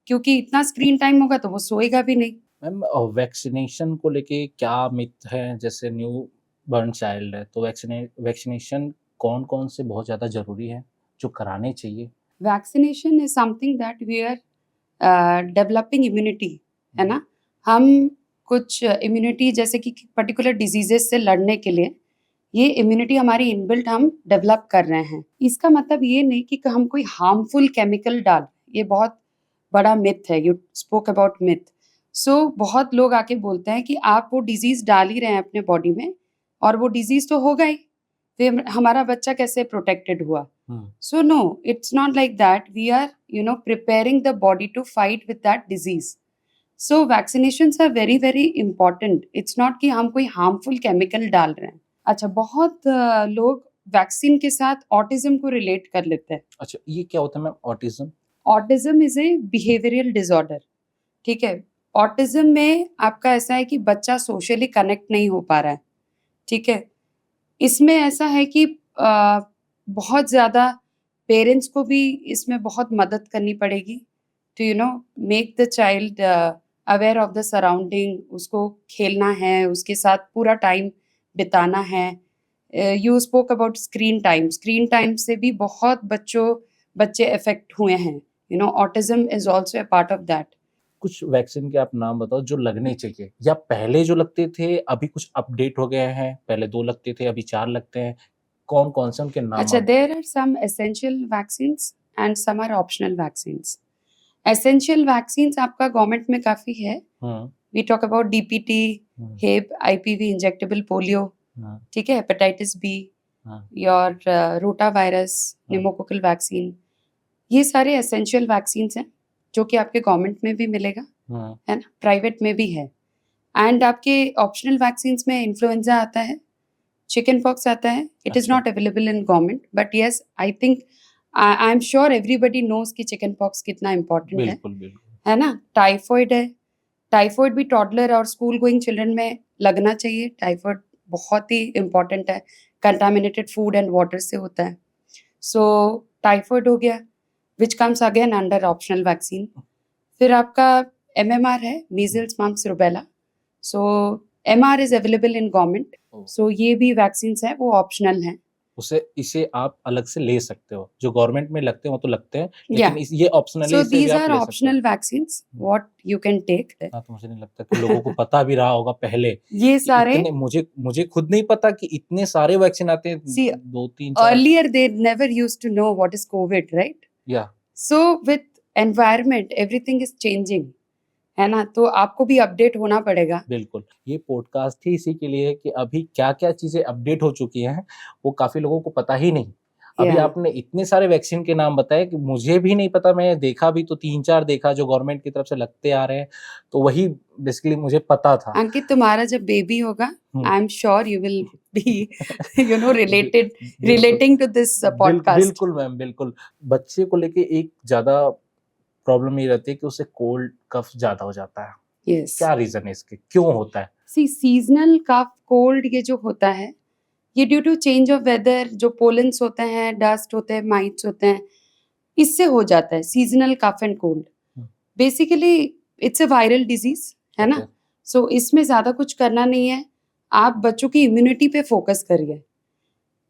क्योंकि इतना स्क्रीन टाइम होगा तो वो सोएगा भी नहीं। मैम वैक्सीनेशन को लेके क्या मिथ है? जैसे न्यू बॉर्न चाइल्ड है, तो वैक्सीनेशन कौन-कौन से बहुत ज़्यादा ज़रूरी है, जो कराने चाहिए? Vaccination is something that we are developing immunity, है ना। हम कुछ इम्यूनिटी जैसे कि पर्टिकुलर डिजीजेस से लड़ने के लिए ये इम्यूनिटी हमारी इनबिल्ट हम डेवलप कर रहे हैं। इसका मतलब ये नहीं कि हम कोई हार्मफुल केमिकल डाल, ये बहुत बड़ा मिथ है। You spoke about myth. So बहुत लोग आके बोलते हैं कि आप वो डिजीज डाल ही रहे हैं अपने बॉडी में, और वो डिजीज तो होगा ही, फिर हमारा बच्चा कैसे प्रोटेक्टेड हुआ। So no, it's not like that. We are, preparing the body to fight with that disease. So vaccinations are very very important. It's not कि हम कोई harmful chemical डाल रहे हैं। अच्छा, बहुत लोग वैक्सीन के साथ ऑटिज्म को रिलेट कर लेते हैं। अच्छा, ये क्या होता है ma'am autism? Autism is a behavioural disorder, ठीक है। ऑटिज्म में आपका ऐसा है कि बच्चा सोशली कनेक्ट नहीं हो पा रहा है, ठीक है। इसमें ऐसा है कि बहुत ज़्यादा पेरेंट्स को भी इसमें बहुत मदद करनी पड़ेगी to make the child aware of the surrounding. उसको खेलना है, उसके साथ पूरा टाइम बिताना है। You spoke about screen time से भी बहुत बच्चे अफेक्ट हुए हैं। Autism is also a part of that. कुछ वैक्सीन के आप नाम बताओ जो लगने चाहिए, या पहले जो लगते थे अभी कुछ अपडेट हो गए हैं, पहले 2 लगते थे अभी 4 लगते हैं, कौन-कौन से उनके नाम अच्छा, आप there are some essential vaccines and some are optional vaccines. Essential vaccines आपका गवर्नमेंट में काफ़ी है। Hmm, we talk about DPT, hmm, Hib, IPV, injectable polio, hmm, ठीक है, hepatitis B, hmm, your rotavirus, हाँ। निमोकोकल वैक्सीन, ये सारे essential vaccines हैं जो कि आपके गवर्नमेंट में भी मिलेगा, हुँ, है ना, प्राइवेट में भी है। एंड आपके ऑप्शनल वैक्सीन्स में इन्फ्लुएंजा आता है, चिकन पॉक्स आता है। इट इज़ अच्छा। Not available in government, but yes I think, I am sure everybody knows कि चिकन पॉक्स कितना इम्पोर्टेंट बिल्कुल, बिल्कुल। है ना। टाइफॉइड है, टाइफॉइड भी टॉडलर और स्कूल गोइंग चिल्ड्रन में लगना चाहिए। टाइफॉइड बहुत ही इम्पोर्टेंट है, कंटामिनेटेड फूड एंड वाटर से होता है। सो टाइफॉइड हो गया, which comes again under optional vaccine. फिर आपका MMR है, measles mumps rubella. So MR is available in government, oh! So ये भी वैक्सीन्स हैं, वो ऑप्शनल हैं। इसे आप अलग से ले सकते हो, जो गवर्नमेंट में लगते हैं वो तो लगते हैं, या लेकिन इस ये ऑप्शनली सो इसे भी दीज आप आर ले सकते हो। Optional vaccines hmm. What you can take. इतना तो मुझे नहीं लगता कि लोगों को पता भी रहा होगा पहले ये कि सारे, इतने मुझे खुद नहीं पता कि इतने सारे वैक्सीन आते हैं, सी 2, 3, 4 earlier they never used to know what is COVID, right? या so with environment everything is changing, है ना, तो आपको भी अपडेट होना पड़ेगा। बिल्कुल, ये पॉडकास्ट ही इसी के लिए है कि अभी क्या-क्या चीज़ें अपडेट हो चुकी हैं, वो काफ़ी लोगों को पता ही नहीं। अभी या आपने इतने सारे वैक्सीन के नाम बताए कि मुझे भी नहीं पता, मैं देखा भी तो 3-4 देखा जो गवर्नमेंट की तरफ से लगते आ रहे हैं, तो वही बेसिकली मुझे पता था। अंकित, तुम्हारा जब बेबी होगा, hmm. I am sure you will be be related बिल्कुल, रिलेटिंग टू दिस पॉडकास्ट। बिल्कुल मैम, बिल्कुल। बच्चे को लेके एक ज़्यादा प्रॉब्लम ये रहती है कि उसे कोल्ड, कफ ज़्यादा हो जाता है। यस, क्या रीज़न है इसके? क्यों होता है? सी सीजनल कफ कोल्ड ये जो होता है, ये due to change of weather, जो पोलेंस होते हैं, डस्ट होते हैं, माइट्स होते हैं, इससे हो जाता है seasonal cough and cold. Hmm, basically it's a viral disease, है ओके। ना। सो इसमें ज़्यादा कुछ करना नहीं है, आप बच्चों की इम्यूनिटी पे फोकस करिए।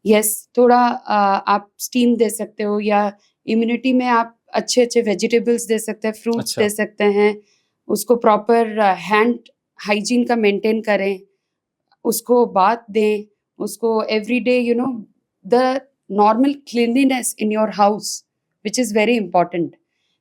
यस, थोड़ा आप स्टीम दे सकते हो, या इम्यूनिटी में आप अच्छे-अच्छे वेजिटेबल्स दे सकते हैं, फ्रूट्स अच्छा। दे सकते हैं। उसको प्रॉपर हैंड हाइजीन का मेंटेन करें, उसको बाथ दें, उसको everyday the normal cleanliness in your house which is very important.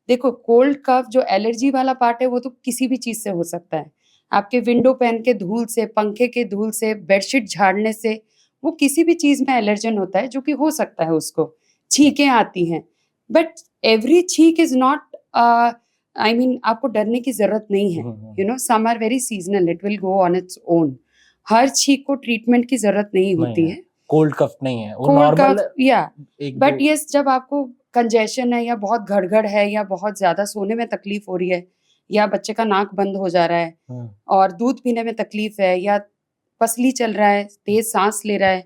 देखो, कोल्ड कफ जो एलर्जी वाला पार्ट है वो तो किसी भी चीज़ से हो सकता है। आपके विंडो पैन के धूल से, पंखे के धूल से, बेडशीट झाड़ने से, वो किसी भी चीज़ में एलर्जन होता है जो कि हो सकता है उसको। छींकें आती हैं, बट एवरी छींक इज़ नॉट आई मीन आपको डरने की ज़रूरत नहीं है। Hmm, hmm. Some are very seasonal, it will go on its own. हर छींक को ट्रीटमेंट की ज़रूरत नहीं नहीं होती है, है। कोल्ड कफ नहीं है, वो कोल्ड नॉर्मल कफ, या 1-2। बट यस, जब आपको कंजेशन है, या बहुत गड़गड़ है, या बहुत ज़्यादा सोने में तकलीफ हो रही है, या बच्चे का नाक बंद हो जा रहा है हुँ, और दूध पीने में तकलीफ है, या पसली चल रहा है, तेज़ साँस ले रहा है,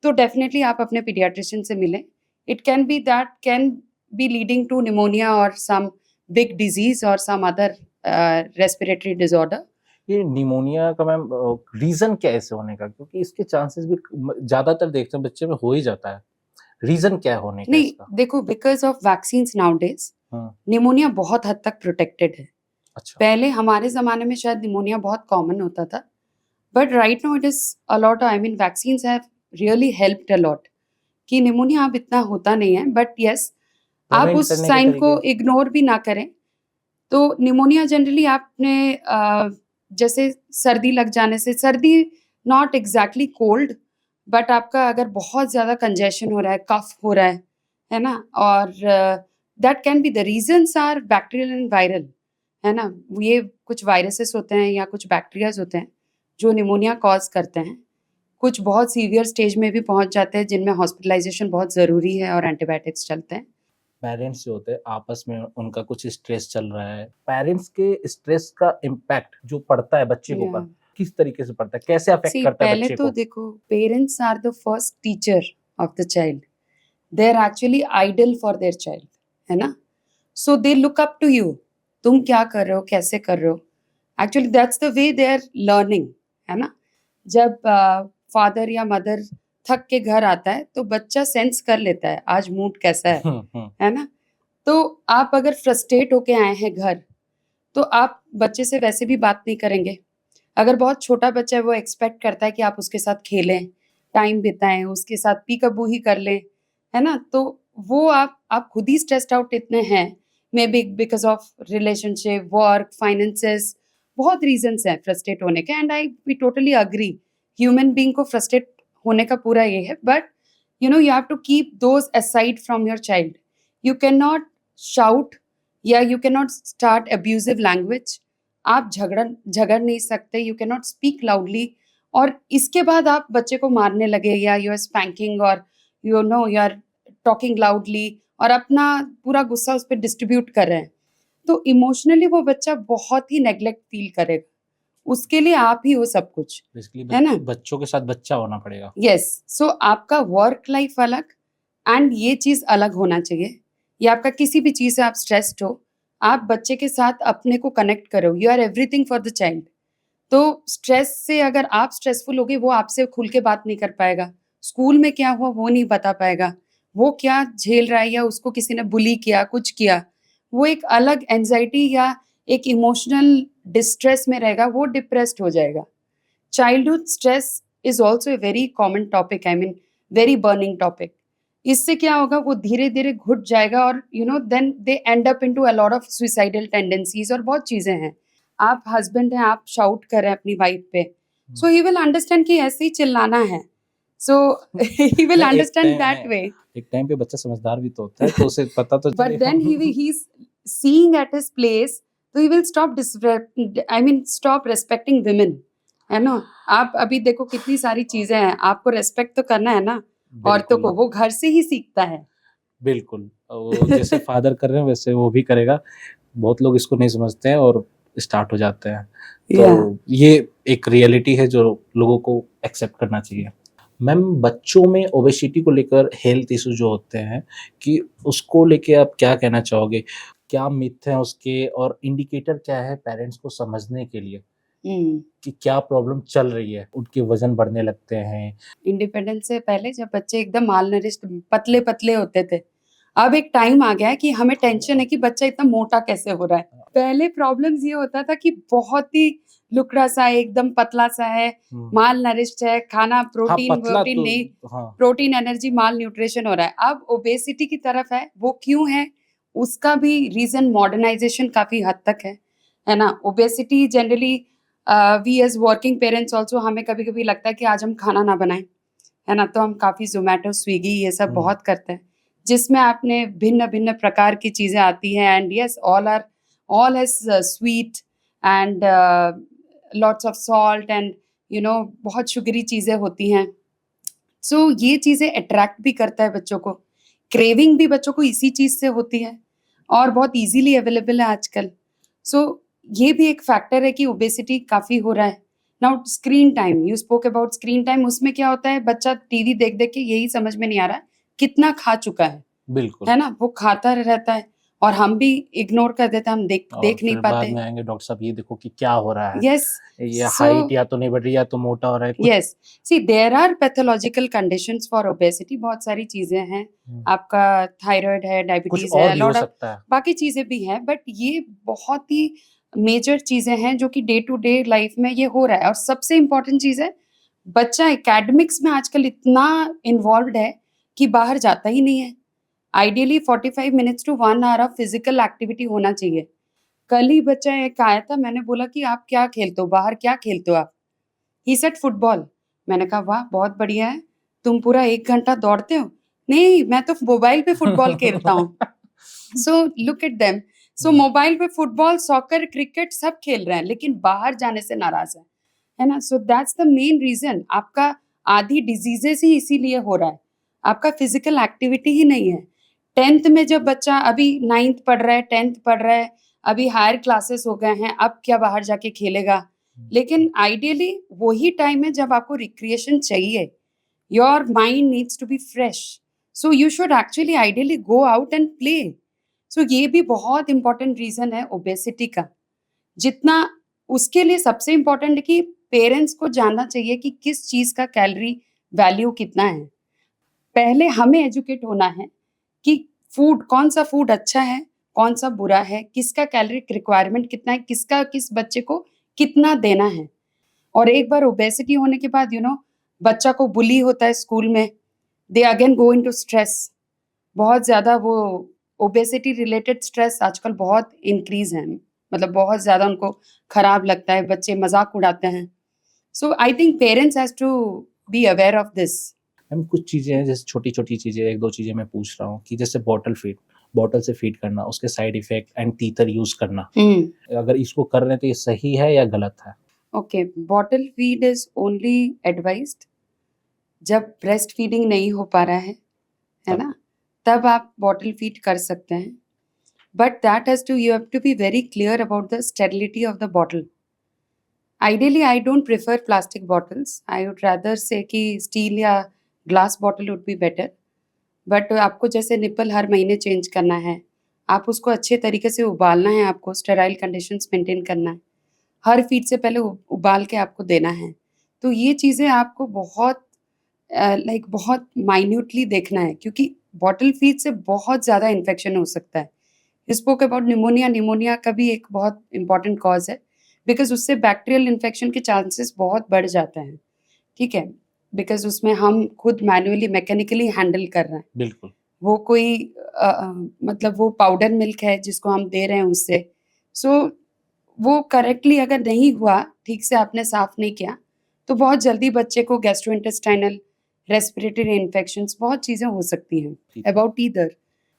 तो डेफ़िनेटली आप अपने पीडियाट्रिशियन से मिलें। It can be that can be leading to pneumonia और सम बिग डिज़ीज़ और सम अदर रेस्पिरेटरी डिसऑर्डर। ये निमोनिया का मैम रीज़न क्या है ऐसे होने का? क्योंकि इसके चांसेस भी ज़्यादातर देखते हैं बच्चे में हो ही जाता है। रीज़न क्या है होने का नहीं, इसका? देखो, बिकॉज़ ऑफ वैक्सीन्स नाउअडेज़ हाँ, निमोनिया बहुत हद तक प्रोटेक्टेड है। अच्छा। पहले हमारे ज़माने में शायद निमोनिया बहुत कॉमन होता था, but right now it is a lot, I mean vaccines have really helped a lot कि निमोनिया अब इतना होता नहीं है, बट येस, आप प्रिवेंट उस करने के साइन को तरीके? इग्नोर भी ना करें। तो निमोनिया जनरली आपने जैसे सर्दी लग जाने से, सर्दी नॉट एग्ज़ैक्टली कोल्ड, बट आपका अगर बहुत ज़्यादा कंजेशन हो रहा है, कफ हो रहा है ना? और that can be the reasons are bacterial and viral, है ना? ये कुछ वायरसेस होते हैं या कुछ बैक्टीरियाज़ होते हैं, जो निमोनिया कॉज़ करते हैं। कुछ बहुत सीवियर स्टेज में भी पहुँच जाते हैं, जिनमें हॉस्पिटलाइज़ेशन बहुत ज़रूरी है और एंटीबायोटिक्स चलते हैं। पेरेंट्स जो होते हैं आपस में उनका कुछ स्ट्रेस चल रहा है। पेरेंट्स के स्ट्रेस का इम्पैक्ट जो पड़ता है बच्चे के या ऊपर, किस तरीके से पड़ता है? कैसे अफ़ेक्ट सी, करता है पहले बच्चे तो को? देखो, parents are the first teacher of the child. They are actually idol for their child, है ना? So they look up to you. तुम क्या कर रहे हो, कैसे कर रहे हो? Actually that's the way they are learning, है ना? जब फादर या मदर थक के घर आता है तो बच्चा सेंस कर लेता है आज मूड कैसा हुँ, हुँ। है ना? तो आप अगर फ्रस्ट्रेट होके आए हैं घर, तो आप बच्चे से वैसे भी बात नहीं करेंगे। अगर बहुत छोटा बच्चा है, वो एक्सपेक्ट करता है कि आप उसके साथ खेलें, टाइम बिताएँ, उसके साथ पीकअबू ही कर लें, है ना? तो वो आप खुद ही स्ट्रेस्ड आउट इतने हैं, maybe because of relationship, work, finances, बहुत रीज़न्स हैं फ्रस्ट्रेट होने के, and I we totally agree. Human being को फ्रस्ट्रेट होने का पूरा ये है, but you have to keep those aside from your child. You can not shout, या you can not start abusive language. आप झगड़ नहीं सकते, you can not speak loudly, और इसके बाद आप बच्चे को मारने लगे, या यू आर स्पैंकिंग, और यू आर टॉकिंग लाउडली, और अपना पूरा गुस्सा उस पे डिस्ट्रीब्यूट कर रहे हैं, तो इमोशनली वो बच्चा बहुत ही नेग्लेक्ट फील करेगा। उसके लिए आप ही हो सब कुछ, बेसिकली है ना? बच्चों के साथ बच्चा होना पड़ेगा। यस, सो आपका वर्क लाइफ अलग एंड ये चीज़ अलग होना चाहिए, या आपका किसी भी चीज़ से आप स्ट्रेस्ड हो, आप बच्चे के साथ अपने को कनेक्ट करो, you are everything for the child. तो स्ट्रेस से अगर आप स्ट्रेसफुल होगे, वो आपसे खुल के बात नहीं कर पाएगा। स्कूल में क्या हुआ वो नहीं बता पाएगा। वो क्या झेल रहा है, या उसको किसी ने बुली किया, कुछ किया, वो एक अलग एंग्ज़ायटी या एक इमोशनल डिस्ट्रेस में रहेगा, वो डिप्रेस्ड हो जाएगा। Childhood stress is also a very common topic, I mean, very burning topic. इससे क्या होगा, वो धीरे-धीरे घुट जाएगा और then they end up into a lot of suicidal tendencies और बहुत चीज़ें हैं। आप हस्बैंड हैं, आप शाउट कर रहे हैं अपनी वाइफ पे, सो ही विल अंडरस्टैंड कि ऐसे ही चिल्लाना है। सो ही विल नहीं, अंडरस्टैंड दैट वे। एक टाइम पे बच्चा समझदार भी तो होता है, तो उसे पता तो But चलेगा। then he's seeing at his place, so he will stop respecting women, है ना? आप अभी देखो कितनी सारी चीजें हैं, आपको रेस्पेक्ट तो करना है ना औरतों बिल्कुल, को, वो घर से ही सीखता है। बिल्कुल। वो जैसे फादर कर रहे हैं वैसे वो भी करेगा। बहुत लोग इसको नहीं समझते हैं और स्टार्ट हो जाते हैं। तो या ये एक रियलिटी है जो लोगों को एक्सेप्ट करना चाहिए। मैम, बच्चों में ओबेसिटी को लेकर हेल्थ इश्यू जो होते हैं कि उसको लेके आप क्या कहना चाहोगे? क्या मिथ हैं उसके और इंडिकेटर क्या है पेरेंट्स को समझने के लिए कि क्या प्रॉब्लम चल रही है? उनके वज़न बढ़ने लगते हैं। इंडिपेंडेंस से पहले जब बच्चे एकदम मालनरिश्ड पतले-पतले होते थे, अब एक टाइम आ गया है कि हमें टेंशन है कि बच्चा इतना मोटा कैसे हो रहा है। पहले प्रॉब्लम्स ये होता था कि बहुत ही लुकड़ा सा है, एकदम पतला सा है, हुँ। माल नरिश्ड है, खाना हाँ, प्रोटीन पतला वोटीन तो नहीं, हाँ, प्रोटीन एनर्जी माल न्यूट्रिशन हो रहा है। अब ओबेसिटी की तरफ है, वो क्यों है? उसका भी रीज़न मॉडर्नाइज़ेशन काफ़ी हद तक है ना? Obesity generally we as working parents also हमें कभी-कभी लगता है कि आज हम खाना ना बनाएँ, है ना? तो हम काफ़ी ज़ोमैटो, स्विगी ये सब हुँ। बहुत करते हैं, जिसमें आपने भिन्न-भिन्न प्रकार की चीज़ें आती हैं and yes all has sweet and lots of salt and बहुत शुगरी चीज़ें होती हैं। सो ये चीज़ें अट्रैक्ट भी करता है बच्चों को। क्रेविंग भी बच्चों को इसी चीज़ से होती है और बहुत ईज़िली अवेलेबल है आजकल। सो ये भी एक फैक्टर है कि ओबेसिटी काफ़ी हो रहा है। Now screen time, you spoke about screen time, उसमें क्या होता है, बच्चा टीवी देख-देख के यही समझ में नहीं आ रहा है, कितना खा चुका बिल्कुल। है ना? वो खाता रहता है और हम भी इग्नोर कर देते हैं, हम देख और देख नहीं फिर बाद पाते। में आएँगे डॉक्टर साहब ये देखो कि क्या हो रहा है? येस, ये सो हाइट या तो नहीं बढ़ रही या तो मोटा हो रहा है कुछ। Yes, see there are pathological conditions for obesity, बहुत सारी चीज़ें हैं। हुँ। आपका थायराइड है, कुछ डायबिटीज़ और है, भी हो लॉट ऑफ सकता है। बाकी चीज़ें भी हैं, बट ये बहुत ही मेजर चीज़ें हैं जो कि डे टू डे लाइफ में ये हो रहा है और सबसे इम्पोर्टेंट चीज़ है, बच्चा एकेडमिक्स में आजकल इतना इन्वॉल्व्ड है कि बाहर जाता ही नहीं है। Ideally 45 minutes to 1 hour of physical activity होना चाहिए। कल ही बच्चा एक आया था, मैंने बोला कि आप क्या खेलते हो? बाहर क्या खेलते हो आप? He said football. मैंने कहा वाह! बहुत बढ़िया है। तुम पूरा 1 घंटा दौड़ते हो? नहीं, मैं तो मोबाइल पे फुटबॉल खेलता हूँ। So look at them. So hmm. Mobile पे फुटबॉल, सॉकर, क्रिकेट सब खेल रहे हैं, लेकिन बाहर जाने से नाराज़ हैं। है ना? So that's the main reason, आपका आधी डिज़ीज़ेज़ ही इसीलिए हो रहा है। आपका फिज़िकल एक्टिविटी ही नहीं है। 10th में जब बच्चा अभी 9th पढ़ रहा है, 10th पढ़ रहा है, अभी हायर क्लासेस हो गए हैं, अब क्या बाहर जाके खेलेगा? लेकिन आइडियली वही टाइम है जब आपको रिक्रिएशन चाहिए। Your mind needs to be fresh, so you should actually ideally go out and play. So ये भी बहुत इंपॉर्टेंट रीजन है ओबेसिटी का। जितना उसके लिए सबसे इम्पोर्टेंट है कि पेरेंट्स को जानना चाहिए कि किस चीज का कैलोरी वैल्यू कितना है। पहले हमें एजुकेट होना है कि फूड, कौन सा फूड अच्छा है, कौन सा बुरा है, किसका कैलोरिक रिक्वायरमेंट कितना है, किसका किस बच्चे को कितना देना है। और एक बार ओबेसिटी होने के बाद बच्चा को बुली होता है स्कूल में, they again go into stress. बहुत ज़्यादा वो ओबेसिटी रिलेटेड स्ट्रेस आजकल बहुत इंक्रीज़ है। मतलब बहुत ज़्यादा उनको खराब लगता है, बच्चे मज़ाक उड़ाते हैं। So I think parents has to be aware of this. Ma'am, कुछ चीज़ें हैं जैसे छोटी-छोटी चीज़ें 1-2 चीज़ें मैं पूछ रहा हूँ कि जैसे बॉटल से फीड करना, उसके side effect and teether use करना। अगर इसको कर रहे हैं तो ये सही है या गलत है? Okay, bottle feed is only advised जब ब्रेस्ट फीडिंग नहीं हो पा रहा है तब। ना? तब आप बॉटल फीड कर सकते हैं। But that has to you have to be very clear about the sterility of the bottle. Ideally, I don't prefer plastic bottles. I would rather say कि स्टील या glass bottle would be better. But आपको जैसे nipple हर महीने change करना है, आप उसको अच्छे तरीके से उबालना है, आपको स्टेराइल कंडीशंस मेंटेन करना है, हर फीड से पहले उबाल के आपको देना है। तो ये चीज़ें आपको बहुत लाइक बहुत माइन्यूटली देखना है, क्योंकि बॉटल फीड से बहुत ज़्यादा इन्फेक्शन हो सकता है। स्पोक अबाउट निमोनिया, निमोनिया का भी एक बहुत इंपॉर्टेंट कॉज है, बिकॉज उससे बैक्टीरियल इन्फेक्शन के चांसेस बहुत बढ़ जाते हैं। ठीक है? बिकॉज उसमें हम खुद मैनुअली मैकेनिकली हैंडल कर रहे हैं। बिल्कुल। वो कोई मतलब वो पाउडर मिल्क है जिसको हम दे रहे हैं उससे, सो वो करेक्टली अगर नहीं हुआ, ठीक से आपने साफ नहीं किया, तो बहुत जल्दी बच्चे को गैस्ट्रोइंटेस्टाइनल, रेस्पिरेटरी इन्फेक्शंस, बहुत चीज़ें हो सकती हैं। ठीक है। About either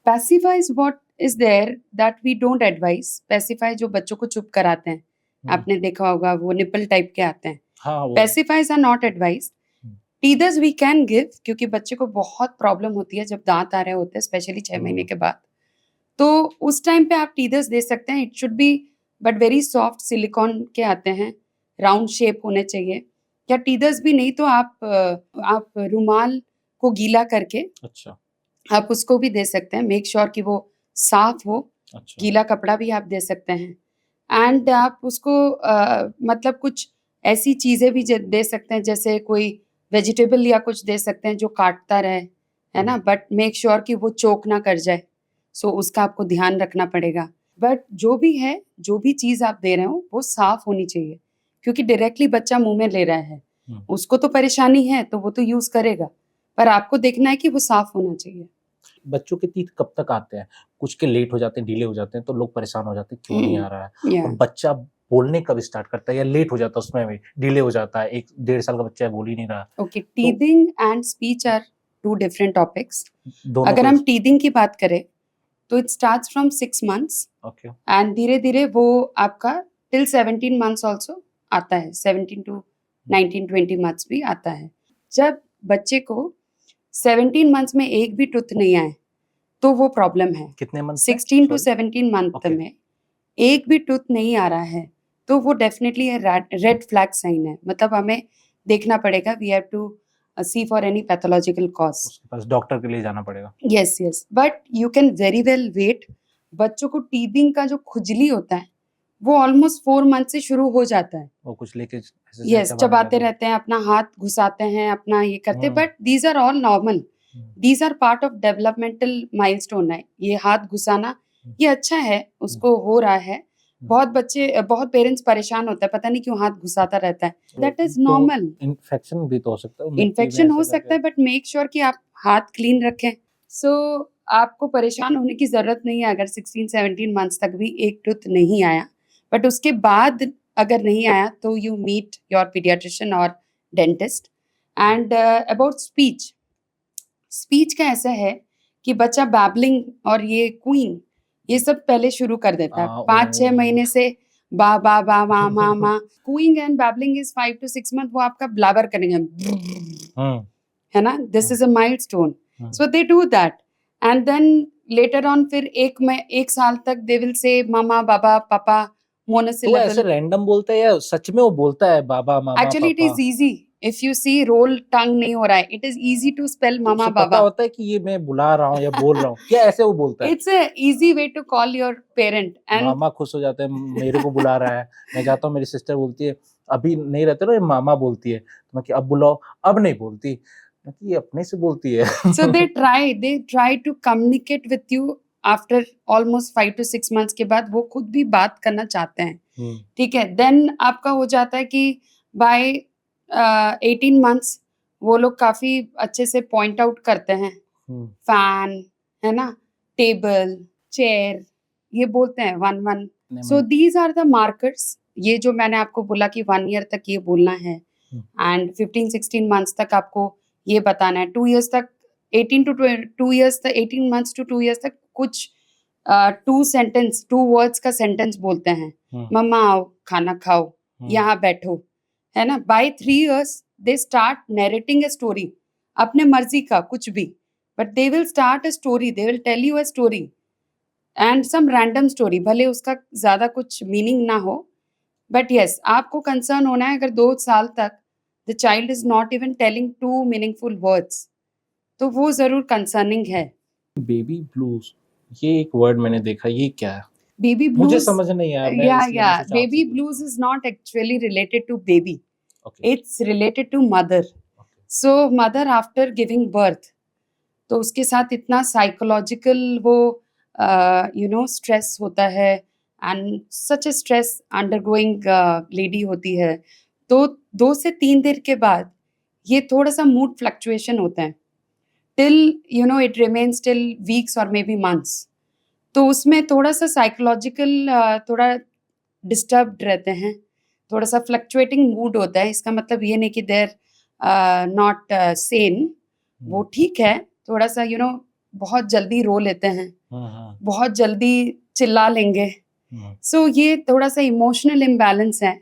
pacify is what is there that we don't advise. Pacify जो बच्चों को चुप कराते हैं, आपने देखा होगा वो निपल टाइप के आते हैं, हाँ वो pacifiers are not advise. Teethers we can give, क्योंकि बच्चे को बहुत प्रॉब्लम होती है जब दांत आ रहे होते हैं, स्पेशली 6 महीने के बाद, तो उस टाइम पे आप टीदर्स दे सकते हैं। It should B but very soft, silicon के आते हैं, राउंड शेप होने चाहिए। या टीदर्स भी नहीं तो आप रुमाल को गीला करके अच्छा आप उसको भी दे सकते हैं। मेक श्योर कि वो साफ हो, अच्छा गीला कपड़ा भी आप दे सकते हैं। एंड आप उसको मतलब कुछ ऐसी चीज़ें भी दे सकते हैं, जैसे कोई वेजिटेबल या कुछ दे सकते हैं जो काटता रहे, है ना, बट मेक श्योर कि वो चोक ना कर जाए, सो उसका आपको ध्यान रखना पड़ेगा। बट जो भी है, जो भी चीज़ आप दे रहे हो वो साफ होनी चाहिए, क्योंकि डायरेक्टली बच्चा मुंह में ले रहा है, उसको तो परेशानी है तो वो तो यूज़ करेगा, पर आपको देखना है कि वो साफ होना चाहिए। बच्चों के टीथ कब तक आते हैं? कुछ के लेट हो जाते हैं, डिले हो जाते हैं, तो लोग परेशान हो जाते हैं, क्यों नहीं आ रहा है? या और बच्चा बोलने कब स्टार्ट करता है या लेट हो जाता है उसमें भी, डिले हो जाता है, 1 डेढ़ साल का बच्चा है, बोल ही नहीं रहा, okay, teething and speech are two different topics. दोनों अगर को हम टीदिंग की बात करें तो it starts from 6 months okay, and धीरे धीरे वो आपका टिल 17 मंथ्स ऑल्सो आता है, 17 टू 19-20 मंथ्स भी आता है। जब बच्चे को 17 मंथ्स में एक भी टूथ नहीं आए तो वो प्रॉब्लम है। कितने मंथ 16 टू 17 मंथ Okay. में एक भी टूथ नहीं आ रहा है तो वो डेफिनेटली रेड फ्लैग साइन है, मतलब हमें देखना पड़ेगा। We have to see for any pathological cause. उसके पास डॉक्टर के लिए जाना पड़ेगा। Yes yes, but you can very well wait. बच्चों को टीदिंग का जो खुजली होता है वो ऑलमोस्ट 4 मंथ से शुरू हो जाता है। वो कुछ लेके ऐसे यस, चबाने चबाते लगे। रहते हैं, अपना हाथ घुसाते हैं, अपना ये करते हैं, hmm, but these are all normal. These are part of developmental milestone है। ये हाथ घुसाना ये अच्छा है, उसको हो रहा है। बहुत बच्चे, बहुत पेरेंट्स परेशान होता है, पता नहीं क्यों हाथ घुसाता रहता है। दैट इज तो नॉर्मल। इन्फेक्शन भी तो हो सकता है, मिट्टी में इन्फेक्शन हो ऐसे सकता है, करके। बट मेक श्योर कि आप हाथ क्लीन रखें। सो आपको परेशान होने की जरूरत नहीं है अगर 16-17 मंथ्स तक भी एक टूथ नहीं आया, बट उसके बाद अगर नहीं आया तो यू मीट योर पीडियाट्रिशियन और dentist. And about speech, speech का ऐसा है कि बच्चा बैबलिंग और ये कूइंग ये सब पहले शुरू कर देता है। 5-6 महीने से बा बा बा मा मा मा। Cooing and babbling is 5 to 6 month, वो आपका ब्लाबर करेंगे, हम्म, है ना, this is a milestone. Hmm. So they do that and then later on फिर एक साल तक दे विल से मामा बाबा पापा तो वो ऐसे मोनोसिलेबल। रैंडम बोलता है या सच में वो बोलता है बाबा मामा एक्चुअली इट पापा? Is easy, if you see roll tongue नहीं हो रहा है, it is easy to spell तो मामा उसे पता बाबा। होता है कि ये मैं बुला रहा हूँ या बोल रहा हूँ, क्या ऐसे वो बोलता है? It's a easy way to call your parent and मामा खुश हो जाते हैं, मेरे को बुला रहा है। मैं जाता हूँ, मेरी सिस्टर बोलती है अभी नहीं रहते ना, ये मामा बोलती है, तो मैं कि अब बुलाओ, अब नहीं बोलती, मैं कि ये अपने से बोलती है। so they try to communicate with you after almost 5 to 6 months के बाद वो खुद भी बात करना चाहते हैं, ठीक है। देन आपका हो जाता है कि बाय 18 मंथ्स वो लोग काफी अच्छे से पॉइंट आउट करते हैं, फैन है ना, टेबल, चेयर, ये बोलते हैं 1-1। So these are the markers. ये जो मैंने आपको बोला कि 1 ईयर तक ये बोलना है एंड 15-16 मंथ्स तक आपको ये बताना है, 2 इयर्स तक, 2 इयर्स तक, 18 मंथ्स टू 2 इयर्स तक कुछ 2 वर्ड्स का सेंटेंस बोलते हैं, मम्मा आओ खाना खाओ, यहाँ बैठो, है ना। By 3 years they start narrating a story, अपने मर्जी का कुछ भी, but they will start a story, they will tell you a story and some random story, भले उसका ज्यादा कुछ मीनिंग ना हो, बट यस आपको कंसर्न होना है अगर 2 साल तक the child is not even telling 2 meaningful words, तो वो जरूर कंसर्निंग है। बेबी ब्लूज, ये एक वर्ड मैंने देखा, ये क्या है? बेबी मुझे ब्लूज, समझ नहीं आया, मैं या इसलिए मैं सोचा बेबी आपसे blues is not actually related to baby, okay it's related to mother. So mother after giving birth, तो उसके साथ इतना साइकोलॉजिकल वो स्ट्रेस होता है and such a stress undergoing lady होती है, तो 2 से 3 दिन के बाद ये थोड़ा सा मूड फ्लक्चुएशन होता है till it remains till weeks और मे बी मंथ्स। तो उसमें थोड़ा सा साइकोलॉजिकल थोड़ा डिस्टर्ब्ड रहते हैं, थोड़ा सा फ्लक्चुएटिंग मूड होता है। इसका मतलब ये नहीं कि देर नॉट सेन, वो ठीक है, थोड़ा सा बहुत जल्दी रो लेते हैं, बहुत जल्दी चिल्ला लेंगे। सो ये थोड़ा सा इमोशनल इम्बैलेंस है।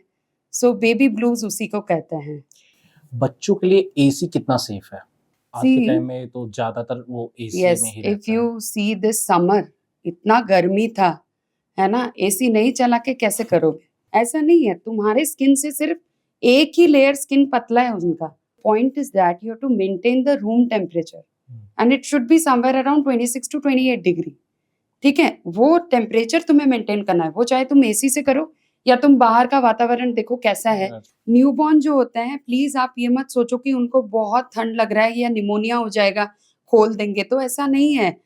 सो बेबी ब्लूज उसी को कहते हैं। बच्चों के लिए एसी कितना सेफ है? आज के See, टाइम में तो ज्यादातर वो एसी यस, में ही इफ रहता है। यू सी दिस समर, इतना गर्मी था, है ना, एसी नहीं चला के कैसे करोगे? ऐसा नहीं है, तुम्हारे स्किन से सिर्फ एक ही लेयर स्किन पतला है उनका। Point is that you have to maintain the room temperature and it should be somewhere around 26 to 28 degree. ठीक है, वो टेम्परेचर तुम्हें मेंटेन करना है, वो चाहे तुम एसी से करो या तुम बाहर का वातावरण देखो कैसा है। न्यूबॉर्न जो होते हैं, प्लीज आप ये मत सोचो कि उनको बहुत ठंड लग रहा है या निमोनिया हो जाएगा, खोल देंगे, तो ऐसा नहीं है।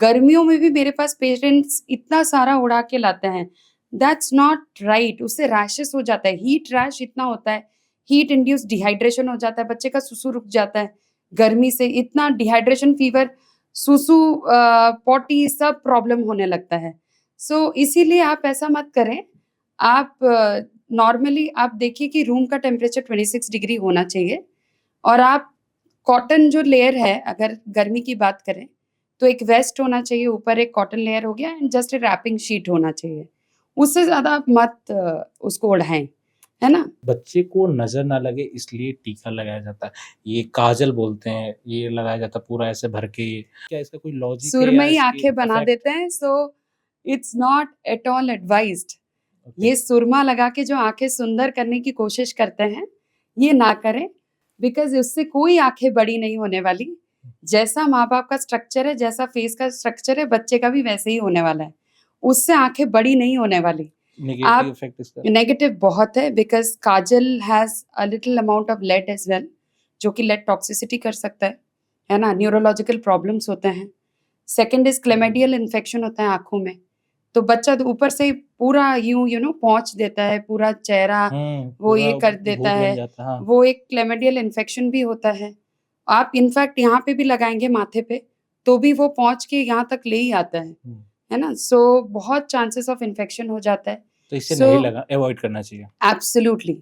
गर्मियों में भी मेरे पास पेशेंट्स इतना सारा उड़ा के लाते हैं, दैट्स नॉट राइट। उससे रैशेस हो जाता है, हीट रैश इतना होता है, हीट इंड्यूस डिहाइड्रेशन हो जाता है, बच्चे का सुसु रुक जाता है गर्मी से, इतना डिहाइड्रेशन, फीवर, सुसु, पॉटी, सब प्रॉब्लम होने लगता है। सो इसीलिए आप ऐसा मत करें। आप नॉर्मली आप देखिए कि रूम का टेम्परेचर 26 डिग्री होना चाहिए, और आप कॉटन जो लेयर है, अगर गर्मी की बात करें तो एक वेस्ट होना चाहिए, ऊपर एक कॉटन लेयर हो गया and just a wrapping sheet होना चाहिए। उससे ज़्यादा आप मत उसको ओढ़ाएं, है ना। बच्चे को नजर ना लगे इसलिए टीका लगाया जाता है, ये काजल बोलते हैं, ये लगाया जाता है पूरा ऐसे भर के। क्या इसका कोई लॉजिक है या सुरमई इसकी आंखें बना इफेक्ट? देते हैं, so it's not at all advised. Okay. ये सुरमा लगा के जो आंखें सुंदर करने की कोशिश करते हैं, ये ना करें, बिकॉज उससे कोई आंखें बड़ी नहीं होने वाली। जैसा माँ बाप का स्ट्रक्चर है, जैसा फेस का स्ट्रक्चर है, बच्चे का भी वैसे ही होने वाला है, उससे आंखें बड़ी नहीं होने वाली। नेगेटिव आप इफेक्ट इसका? नेगेटिव बहुत है, because kajal has a little amount of lead as well, जो कि लेड टॉक्सिसिटी कर सकता है ना, न्यूरोलॉजिकल प्रॉब्लम्स होते हैं। सेकेंड इज क्लेमेडियल इन्फेक्शन होता है आंखों में, तो बच्चा तो ऊपर से पूरा यूं पहुंच देता है, पूरा चेहरा वो पूरा ये कर देता भूत बन है, जाता है, हाँ। वो एक क्लेमेडियल इन्फेक्शन भी होता है। आप इनफैक्ट यहाँ पे भी लगाएंगे माथे पे, तो भी वो पहुंच के यहाँ तक ले ही आता है ना। सो बहुत चांसेस ऑफ इन्फेक्शन हो जाता है। तो इससे सो नहीं लगा, अवॉइड करना चाहिए। एब्सोल्युटली,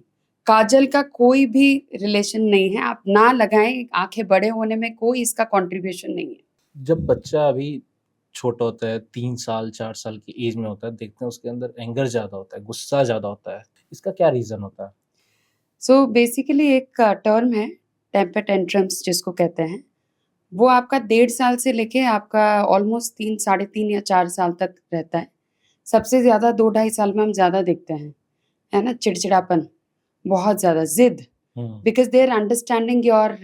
काजल का कोई भी रिलेशन नहीं है, आप ना लगाएं, आंखें बड़े होने में कोई इसका कंट्रीब्यूशन नहीं है। जब बच्चा अभी छोटा होता है, 3 साल 4 साल की एज में होता है, देखते हैं उसके अंदर एंगर ज़्यादा होता है, गुस्सा ज़्यादा होता है, इसका क्या रीज़न होता है? सो बेसिकली एक टर्म है टेम्पर टेंट्रम्स जिसको कहते हैं, वो आपका 1.5 साल से लेके आपका ऑलमोस्ट 3, 3.5 या 4 साल तक रहता है। सबसे ज़्यादा 2-2.5 साल में हम ज़्यादा देखते हैं, है ना, चिड़चिड़ापन, बहुत ज़्यादा ज़िद, because they are understanding your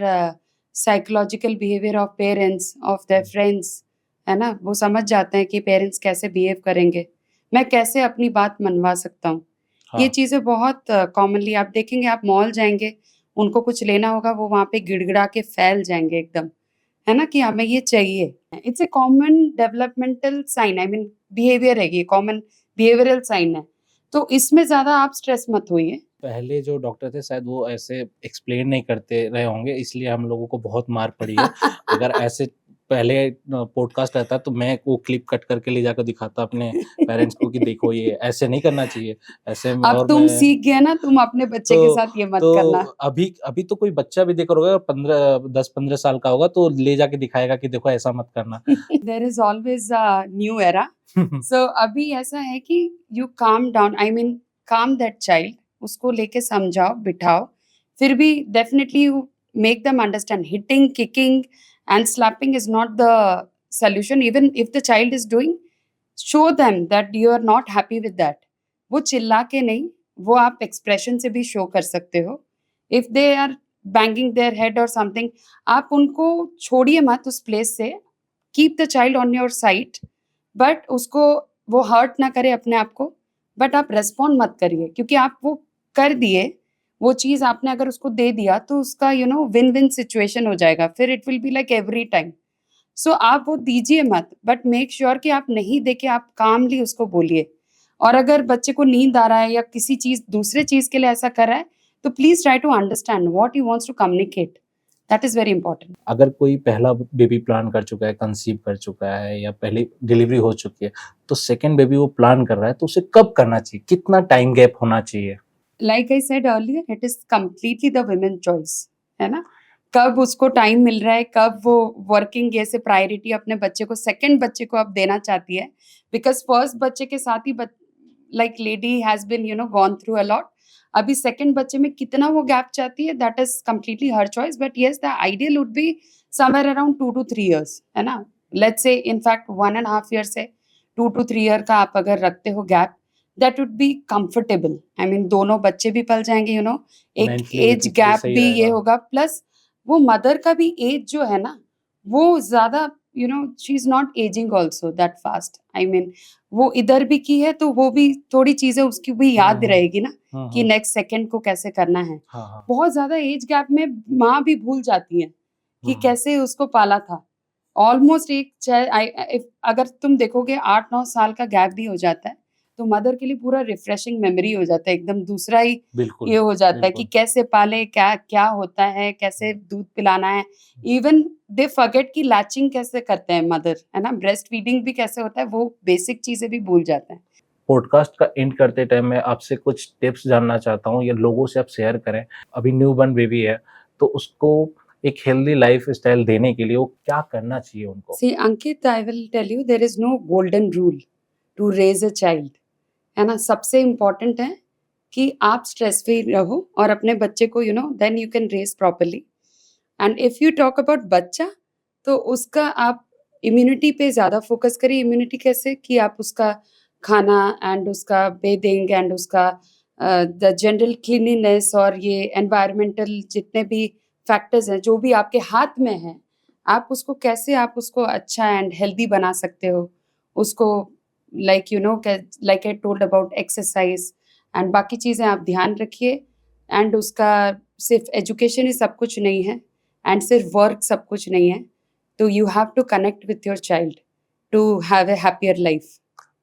psychological behaviour of parents, of their friends, है ना, वो समझ जाते हैं कि पेरेंट्स कैसे बिहेव करेंगे, मैं कैसे अपनी बात मनवा सकता हूँ। ये हाँ। चीज़ें बहुत कॉमनली आप देखेंगे, आप मॉल जाएंगे, उनको कुछ लेना होगा, वो वहाँ पे गिड़गिड़ा के फैल जाएंगे एकदम, है ना, कि हमें ये चाहिए। It's a common developmental sign, I mean behaviour है, ये कॉमन बिहेवियरल साइन है, तो इसमें ज़्यादा आप स्ट्रेस मत होइए। पहले जो डॉक्टर थे शायद वो ऐसे एक्सप्लेन नहीं करते रहे होंगे, इसलिए हम लोगों को बहुत मार पड़ी है। अगर ऐसे पहले पॉडकास्ट रहता तो मैं वो क्लिप कट करके ले जाकर दिखाता अपने पेरेंट्स को कि देखो ये ऐसे नहीं करना चाहिए, ऐसे में। अब और तुम मैं सीख गए ना, तुम अपने बच्चे के तो साथ ये मत तो करना। अभी अभी तो कोई बच्चा भी देख होगा 10-15 साल का होगा तो ले जाके दिखाएगा कि देखो ऐसा मत करना। There is always a new era. So अभी ऐसा है कि you calm down, I mean calm that child, उसको लेके समझाओ, बिठाओ, फिर भी definitely you make them understand hitting, kicking and slapping is not the solution. Even if the child is doing, show them that you are not happy with that. वो चिल्ला के नहीं, वो आप एक्सप्रेशन से भी शो कर सकते हो। If they are banging their head और समथिंग, आप उनको छोड़िए मत उस प्लेस से, keep the child on your side, but उसको वो हर्ट ना करे अपने आप को, बट आप रेस्पॉन्ड मत करिए, क्योंकि आप वो कर दिए, वो चीज़ आपने अगर उसको दे दिया तो उसका विन विन सिचुएशन हो जाएगा, फिर it will be like every time. So आप वो दीजिए मत, बट मेक श्योर कि आप नहीं देके आप कामली उसको बोलिए। और अगर बच्चे को नींद आ रहा है या किसी चीज़ दूसरे चीज़ के लिए ऐसा कर रहा है, तो please try to understand what he wants to communicate. That is very important. अगर कोई पहला बेबी प्लान कर चुका है, कंसीव कर चुका है या पहले डिलीवरी हो चुकी है, तो सेकंड बेबी वो प्लान कर रहा है, तो उसे कब करना चाहिए? कितना टाइम गैप होना चाहिए? Like I said earlier, it is completely the women choice, है ना? कब उसको टाइम मिल रहा है, कब वो वर्किंग ऐसे प्रायोरिटी अपने बच्चे को, सेकंड बच्चे को अब देना चाहती है, बिकॉज फर्स्ट बच्चे के साथ ही like lady has been gone through a lot. अभी सेकंड बच्चे में कितना वो गैप चाहती है, that is completely her choice. But yes, the ideal would be somewhere around 2 to 3 years, है ना? लेट्स से इनफैक्ट 1.5 year से 2 to 3 year का आप अगर रखते हो gap, that would be comfortable. I mean दोनों बच्चे भी पल जाएंगे, एक Mentally एज भी गैप सही भी ये रहेगा। होगा, प्लस वो मदर का भी एज जो है ना, वो ज्यादा she is not ageing also that fast. I mean वो इधर भी की है तो वो भी थोड़ी चीजें उसकी भी याद हम्म, रहेगी ना, हम्म, कि नेक्स्ट सेकंड को कैसे करना है. हाँ हाँ बहुत ज्यादा एज गैप में माँ भी भूल जाती है कि हम्म, कैसे उसको पाला था. ऑलमोस्ट अगर तुम देखोगे 8-9 साल का गैप भी हो जाता है, तो मदर के लिए पूरा रिफ्रेशिंग मेमोरी हो जाता है, एकदम दूसरा ही बिल्कुल ये हो जाता है कि बिल्कुल कैसे पाले, क्या क्या होता है, कैसे दूध पिलाना है. इवन दे फॉरगेट कि लैचिंग कैसे करते हैं मदर, है ना? ब्रेस्ट फीडिंग भी कैसे होता है, वो बेसिक चीजें भी भूल जाते हैं. पॉडकास्ट का एंड करते टाइम मैं आपसे कुछ टिप्स जानना चाहता हूँ या लोगों से आप शेयर करें। अभी न्यू बॉर्न बेबी है, तो उसको एक हेल्दी लाइफस्टाइल देने के लिए वो क्या करना चाहिए उनको? See Ankit, I will tell you, there is no golden rule to raise a child, है ना? सबसे इम्पोर्टेंट है कि आप स्ट्रेस फ्री रहो और अपने बच्चे को then you can raise properly. And if you talk about बच्चा, तो उसका आप इम्यूनिटी पे ज़्यादा फोकस करिए. इम्यूनिटी कैसे? कि आप उसका खाना एंड उसका बेदिंग एंड उसका द जनरल क्लीनिनेस और ये एनवायरमेंटल जितने भी फैक्टर्स हैं जो भी आपके हाथ में हैं, आप उसको अच्छा एंड हेल्दी बना सकते हो. उसको like I told about exercise and बाकी चीज़ें आप ध्यान रखिए. एंड उसका सिर्फ एजुकेशन ही सब कुछ नहीं है, एंड सिर्फ वर्क सब कुछ नहीं है. तो you have to connect with your child to have a happier life.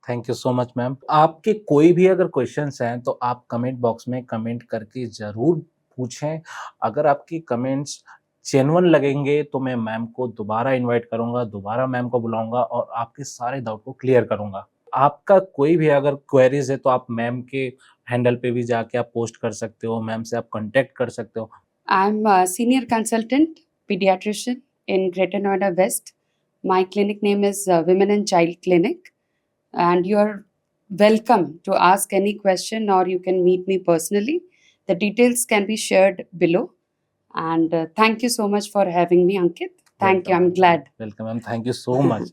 Thank you so much ma'am. आपके कोई भी अगर क्वेश्चंस हैं तो आप कमेंट बॉक्स में कमेंट करके ज़रूर पूछें। अगर आपकी कमेंट्स जेन्युइन लगेंगे तो मैं मैम को दोबारा इनवाइट करूँगा, दोबारा मैम को बुलाऊँगा और आपके सारे डाउट को क्लियर करूँगा। आपका कोई भी अगर क्वेरीज़ है तो आप मैम के हैंडल पे भी जाके आप पोस्ट कर सकते हो, मैम से आप कॉन्टैक्ट कर सकते हो। I am senior consultant pediatrician in Greater Noida West. My clinic name is Women and Child Clinic, and you are welcome to ask any question or you can meet me personally. The details can be shared below. And thank you so much for having me, Ankit. Thank you. Welcome I'm ma'am, glad. Welcome ma'am, thank you so much.